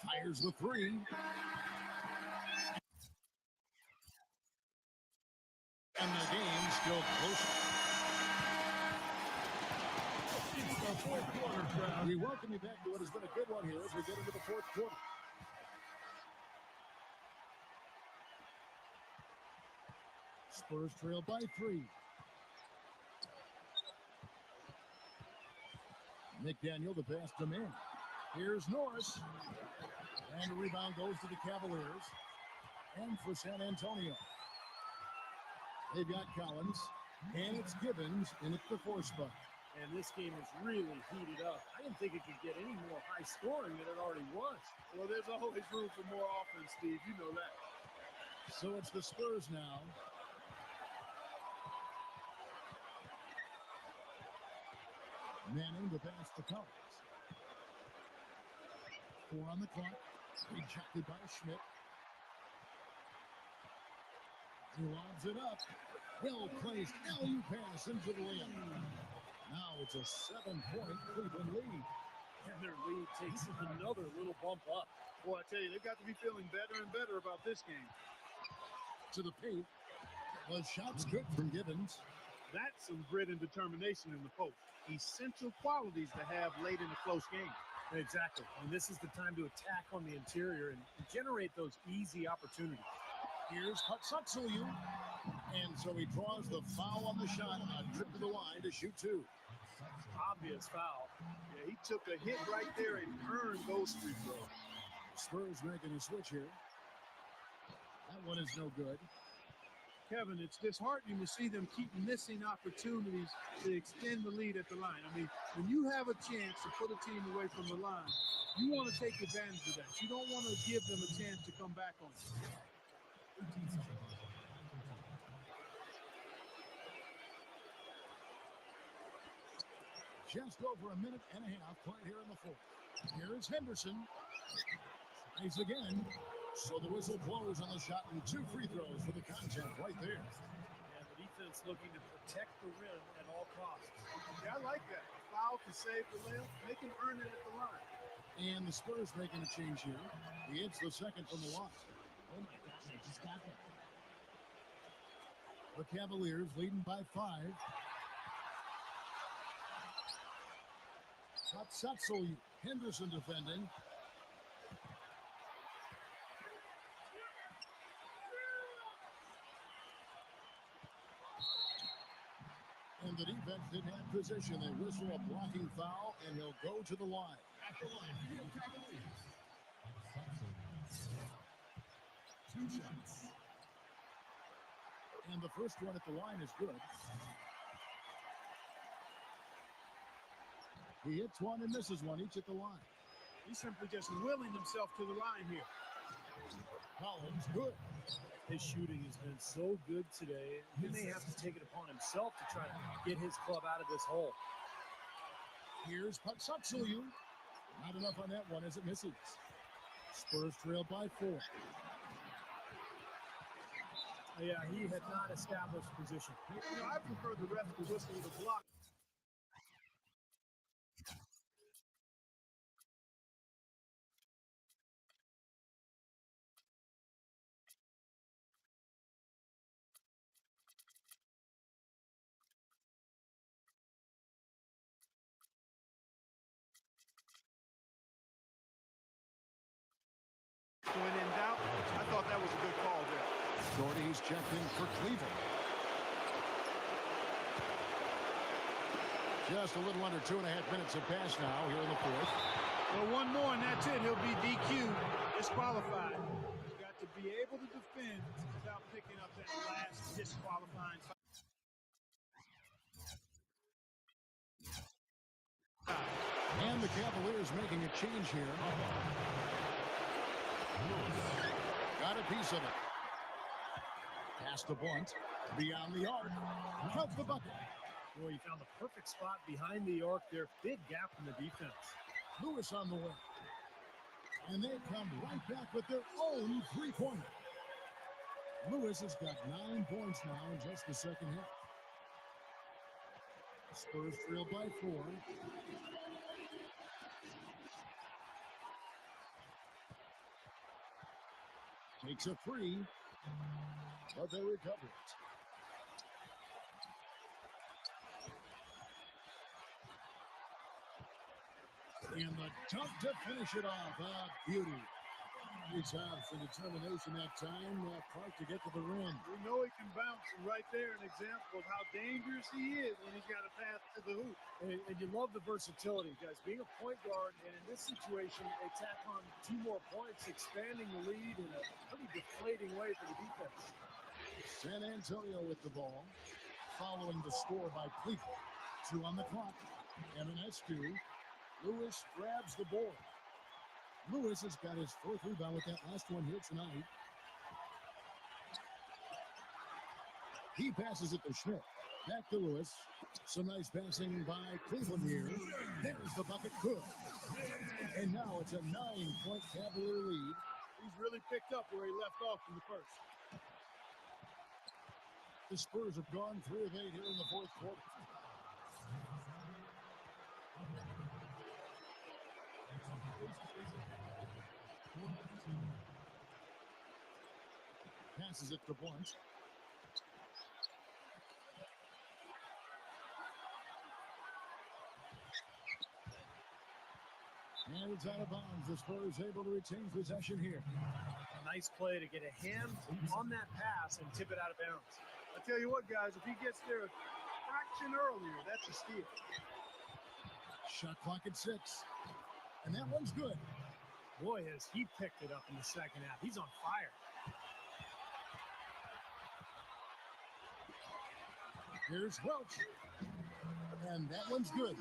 Fires the 3. And the game's still close. It's the fourth quarter, crowd. We welcome you back to what has been a good one here as we get into the 4th quarter. Spurs trail by 3. McDaniel, the pass to man. Here's Norris. And the rebound goes to the Cavaliers. And for San Antonio. They've got Collins. And it's Gibbons in at the 4 spot. And this game is really heated up. I didn't think it could get any more high scoring than it already was. Well, there's always room for more offense, Steve. You know that. So it's the Spurs now. Manning, the pass to Collins. 4 on the clock. Rejected by Schmidt. He lobs it up. Well placed. Alley pass into the layup. Now it's a 7-point Cleveland lead. And their lead takes another little bump up. Boy, I tell you, they've got to be feeling better and better about this game. To the paint. The shot's good from Gibbons. That's some grit and determination in the post. Essential qualities to have late in a close game. Exactly. And this is the time to attack on the interior and generate those easy opportunities. Here's Patsatsuliu. And so he draws the foul on the shot. A trip to the line to shoot 2. Obvious foul. Yeah, he took a hit right there and earned those free throws. Spurs making a switch here. That one is no good. Kevin, it's disheartening to see them keep missing opportunities to extend the lead at the line. I mean, when you have a chance to put a team away from the line, you want to take advantage of that. You don't want to give them a chance to come back on it. Just over a minute and a half played here in the 4th. Here is Henderson. He's again. So the whistle blows on the shot and 2 free throws for the content right there. And the defense looking to protect the rim at all costs. Yeah, I like that. A foul to save the layup. They can earn it at the line. And the Spurs making a change here. He hits the second from the lot. Oh my gosh, they just got that. The Cavaliers leading by 5. Patsatsuliu. Henderson defending. And the defense didn't have position. They whistle a blocking foul, and he'll go to the line. At the line, here are Cavaliers. 2 shots. And the first one at the line is good. He hits one and misses one, each at the line. He's simply just willing himself to the line here. Collins, good. His shooting has been so good today. He may have to take it upon himself to try to get his club out of this hole. Here's Patsatsuliu. Not enough on that one as it misses. Spurs trail by 4. Yeah, he had not established position. You know, I prefer the ref to whistle the block. When in doubt, I thought that was a good call there. Jordy's checked in for Cleveland. Just a little under 2.5 minutes have passed now here in the fourth. Well, one more and that's it. He'll be DQ'd, disqualified. He's got to be able to defend without picking up that last disqualifying foul. And the Cavaliers making a change here. Got a piece of it. Pass the blunt. Beyond the arc. Cuts the bucket. Boy, he found the perfect spot behind the arc there. Big gap in the defense. Lewis on the way. And they come right back with their own three-pointer. Lewis has got 9 points now in just the second half. Spurs trail by 4. Takes a three, but they recover it. And the dunk to finish it off. Beauty. Nice house and determination that time. Clark to get to the rim. We know he can bounce, and right there an example of how dangerous he is when he's got a pass to the hoop. And you love the versatility, guys. Being a point guard, and in this situation, they tack on 2 more points, expanding the lead in a pretty deflating way for the defense. San Antonio with the ball, following the score by Cleveland. 2 on the clock. Eminescu. Lewis grabs the board. Lewis has got his 4th rebound with that last one here tonight. He passes it to Schmidt. Back to Lewis. Some nice passing by Cleveland here. There's the bucket. Good. And now it's a 9-point Cavalier lead. He's really picked up where he left off in the first. The Spurs have gone 3 of 8 here in the fourth quarter. Passes it to Blunt. And it's out of bounds. The Spurs able to retain possession here. A nice play to get a hand on that pass and tip it out of bounds. I tell you what, guys, if he gets there a fraction earlier, that's a steal. Shot clock at 6. And that one's good. Boy, has he picked it up in the second half. He's on fire. Here's Welch. And that one's good.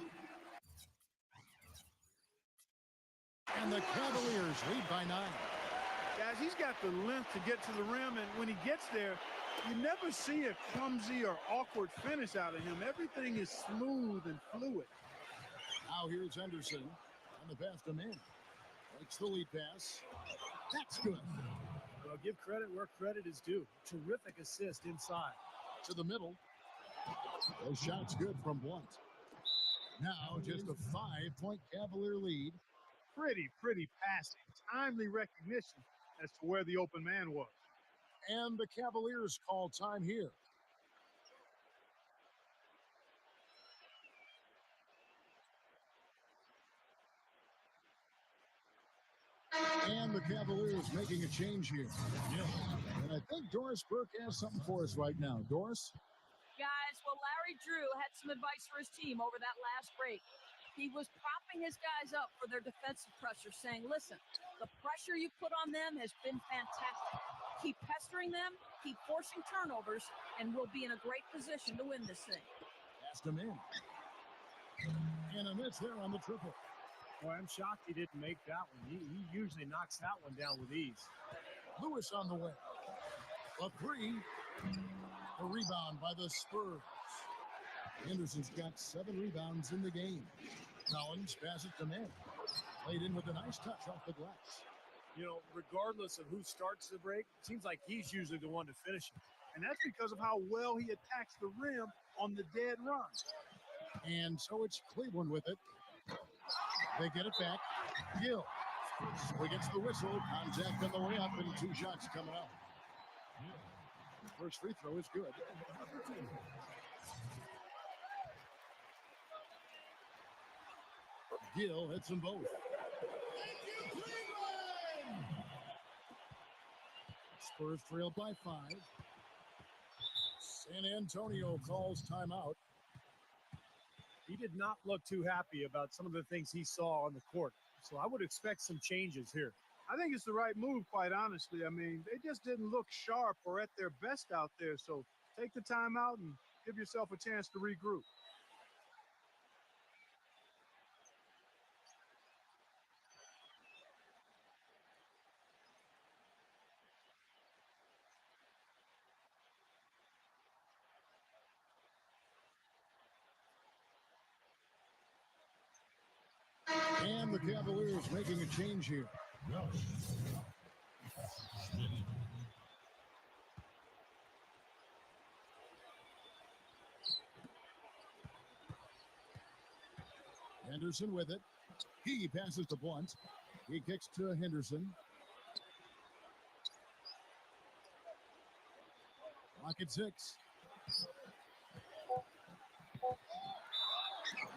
And the Cavaliers lead by 9. Guys, he's got the length to get to the rim, and when he gets there, you never see a clumsy or awkward finish out of him. Everything is smooth and fluid. Now here's Henderson on the pass to Mann. Makes the lead pass. That's good. Well, give credit where credit is due. Terrific assist inside. To the middle. Those shots good from Blunt. Now just a 5-point Cavalier lead. Pretty passing. Timely recognition as to where the open man was. And the Cavaliers call time here. And the Cavaliers making a change here. And I think Doris Burke has something for us right now. Doris? Guys, well, Larry Drew had some advice for his team over that last break. He was propping his guys up for their defensive pressure, saying, listen, the pressure you put on them has been fantastic. Keep pestering them, keep forcing turnovers, and we'll be in a great position to win this thing. Passed him in. And a miss there on the triple. Boy, I'm shocked he didn't make that one. He usually knocks that one down with ease. Lewis on the way. A 3. A rebound by the Spurs. Henderson's got 7 rebounds in the game. Collins passes to Mann. Played in with a nice touch off the glass. You know, regardless of who starts the break, it seems like he's usually the one to finish it. And that's because of how well he attacks the rim on the dead run. And so it's Cleveland with it. They get it back. Gill. So he gets the whistle. Contact on the way up and 2 shots coming up. First free throw is good. Gill hits them both. Spurs trailed by 5. San Antonio calls timeout. He did not look too happy about some of the things he saw on the court. So I would expect some changes here. I think it's the right move, quite honestly. I mean, they just didn't look sharp or at their best out there. So take the time out and give yourself a chance to regroup. And the Cavaliers making a change here. Henderson with it. He passes to Blunt. He kicks to Henderson. Clock at 6.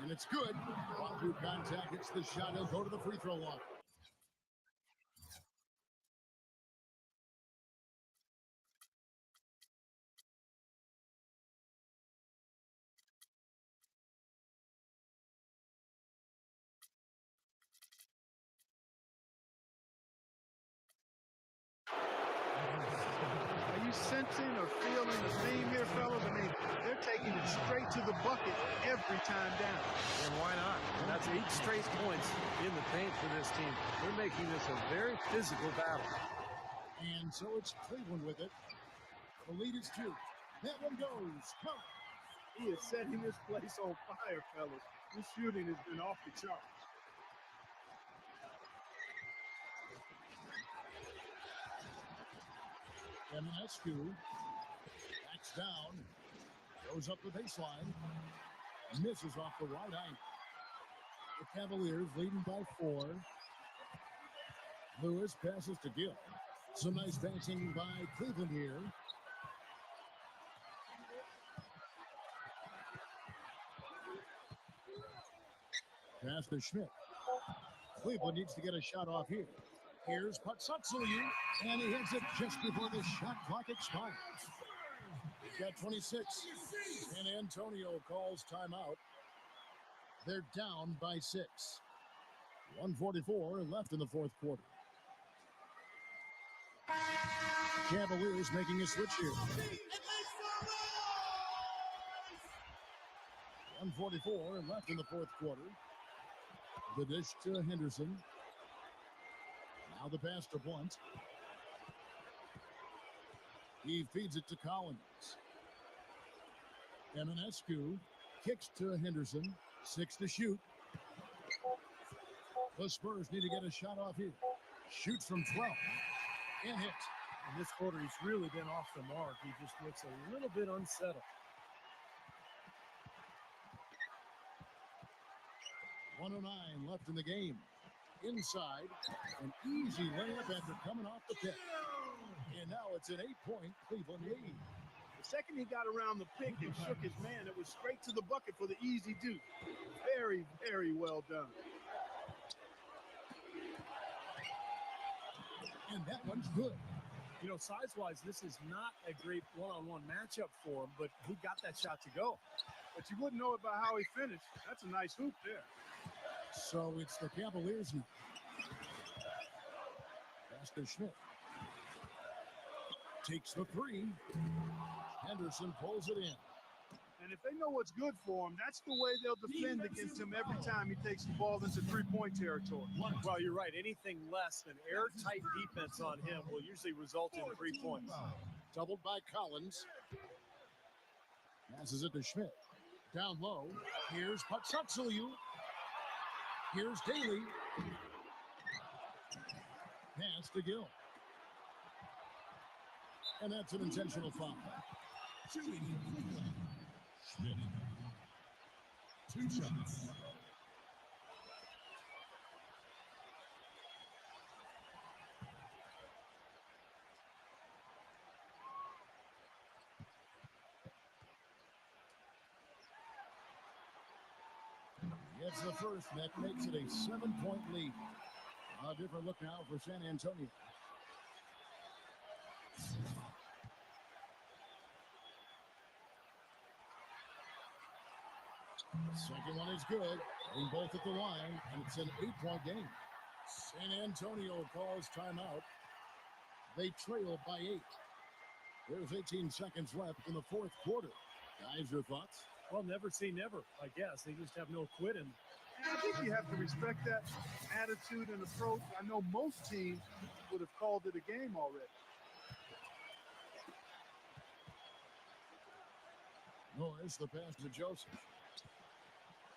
And it's good. Ball through contact. Hits the shot. He'll go to the free throw line. Are you sensing or feeling the theme here, fellas? I mean, they're taking it straight to the bucket every time down. And why not? That's 8 straight points in the paint for this team. They're making this a very physical battle. And so it's Cleveland with it. The lead is 2. That one goes. Come. He is setting this place on fire, fellas. His shooting has been off the charts. Eminescu backs down, goes up the baseline, misses off the right eye. The Cavaliers leading by 4. Lewis passes to Gill. Some nice passing by Cleveland here. Pass to Schmidt. Cleveland needs to get a shot off here. Here's Patsatsulu, and he hits it just before the shot clock expires. He's got 26. San Antonio calls timeout. They're down by 6. 1:44 left in the fourth quarter. Cavaliers making a switch here. 1:44 left in the fourth quarter. The dish to Henderson. Now the pass to Blunt. He feeds it to Collins. Eminescu kicks to Henderson. 6 to shoot. The Spurs need to get a shot off here. Shoots from 12. And hit. In this quarter, he's really been off the mark. He just looks a little bit unsettled. 1:09 left in the game. Inside, an easy layup after coming off the pick. And now it's an 8-point Cleveland lead. The second he got around the pick and shook his man, it was straight to the bucket for the easy deuce. Very, very well done. And that one's good. You know, size-wise, this is not a great one-on-one matchup for him, but he got that shot to go. But you wouldn't know it by how he finished. That's a nice hoop there. So it's the Cavaliers now. Pass to Schmidt. Takes the 3. Henderson pulls it in. And if they know what's good for him, that's the way they'll defend against him every time he takes the ball into three-point territory. Well, you're right. Anything less than airtight defense on him will usually result in 3 points. Doubled by Collins. Passes it to Schmidt. Down low. Here's Patsatsulu. Here's Daly. Pass to Gill. And that's an intentional foul. Shooting Cleveland. Schmidt. 2 shots. It's the first, and that makes it a 7-point lead. A different look now for San Antonio. Second one is good. They both at the line, and it's an 8-point game. San Antonio calls timeout. They trail by 8. There's 18 seconds left in the fourth quarter. Guys, your thoughts? Well, never say never, I guess. They just have no quitting. I think you have to respect that attitude and approach. I know most teams would have called it a game already. Norris, the pass to Joseph.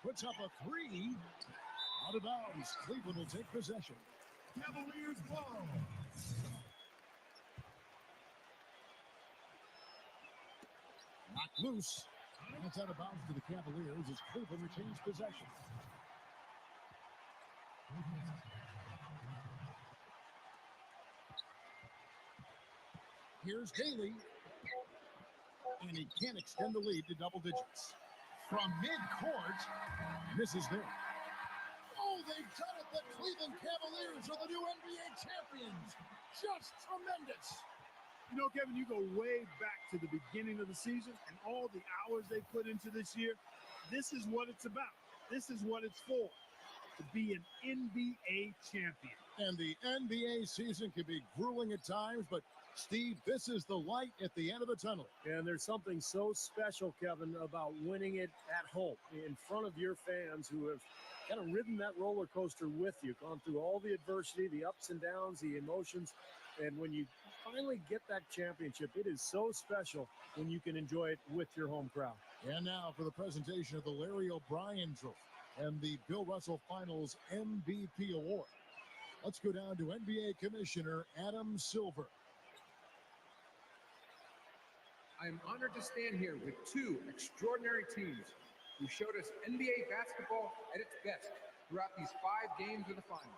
Puts up a 3. Out of bounds. Cleveland will take possession. Cavaliers ball. Knocked loose. That's out of bounds to the Cavaliers as Cleveland retains possession. Here's Daly. And he can't extend the lead to double digits. From midcourt, misses there. Oh, they've done it. The Cleveland Cavaliers are the new NBA champions. Just tremendous. You know, Kevin, you go way back to the beginning of the season and all the hours they put into this year. This is what it's about. This is what it's for, to be an NBA champion. And the NBA season can be grueling at times, but Steve, this is the light at the end of the tunnel. And there's something so special, Kevin, about winning it at home in front of your fans who have kind of ridden that roller coaster with you, gone through all the adversity, the ups and downs, the emotions. And when you finally get that championship, it is so special when you can enjoy it with your home crowd. And now for the presentation of the Larry O'Brien Trophy and the Bill Russell Finals MVP Award. Let's go down to NBA Commissioner Adam Silver. I am honored to stand here with two extraordinary teams who showed us NBA basketball at its best throughout these 5 games of the finals.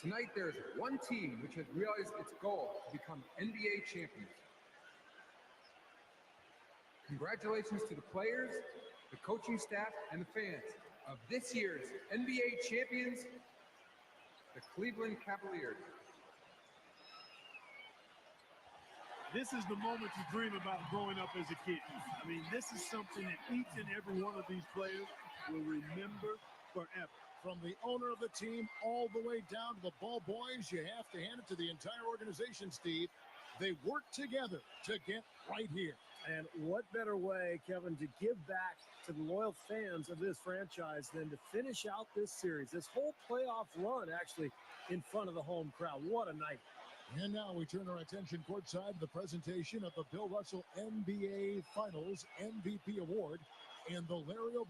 Tonight, there is one team which has realized its goal to become NBA champions. Congratulations to the players, the coaching staff, and the fans of this year's NBA champions, the Cleveland Cavaliers. This is the moment you dream about growing up as a kid. I mean, this is something that each and every one of these players will remember forever. From the owner of the team all the way down to the ball boys, you have to hand it to the entire organization, Steve. They work together to get right here. And what better way, Kevin, to give back to the loyal fans of this franchise than to finish out this series, this whole playoff run actually in front of the home crowd. What a night. And now we turn our attention courtside to the presentation of the Bill Russell NBA Finals MVP Award and the Larry O'Brien.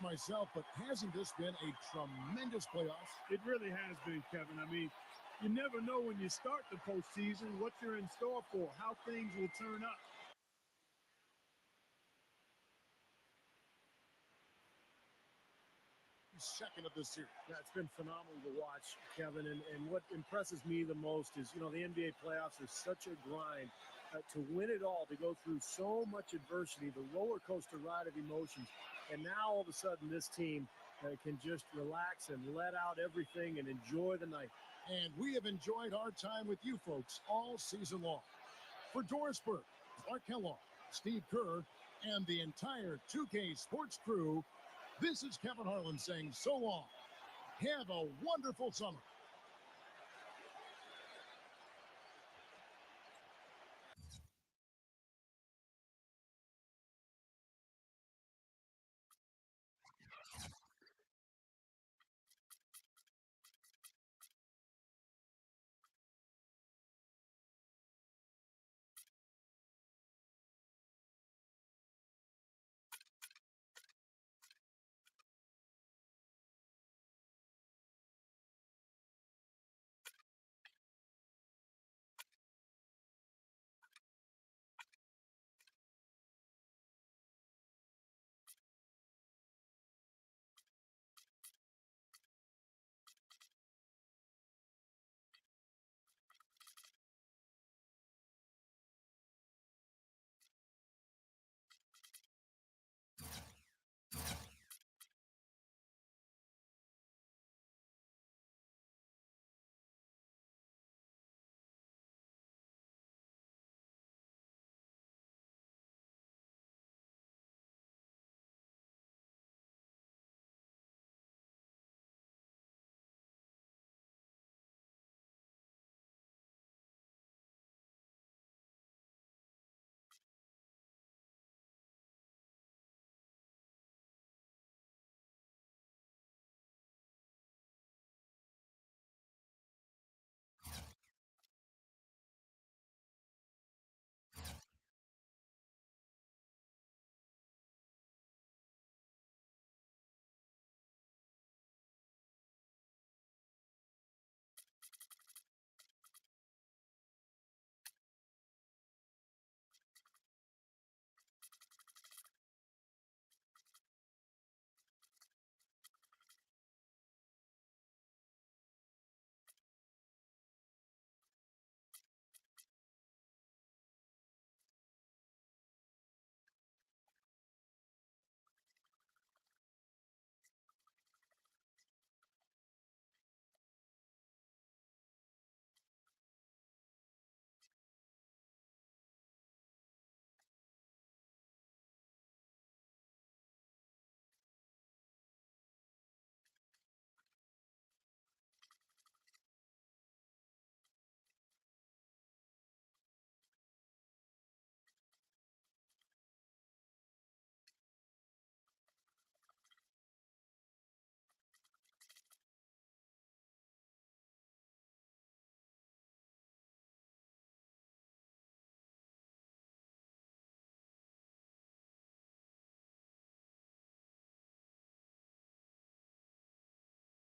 Myself, but hasn't this been a tremendous playoff? It really has been, Kevin. I mean, you never know when you start the postseason what you're in store for, how things will turn up. Second of this series. Yeah, it's been phenomenal to watch, Kevin. And what impresses me the most is, you know, the NBA playoffs are such a grind. To win it all, to go through so much adversity, the roller coaster ride of emotions. And now all of a sudden this team can just relax and let out everything and enjoy the night. And we have enjoyed our time with you folks all season long. For Doris Burke, Clark Kellogg, Steve Kerr, and the entire 2K Sports crew, this is Kevin Harlan saying so long. Have a wonderful summer.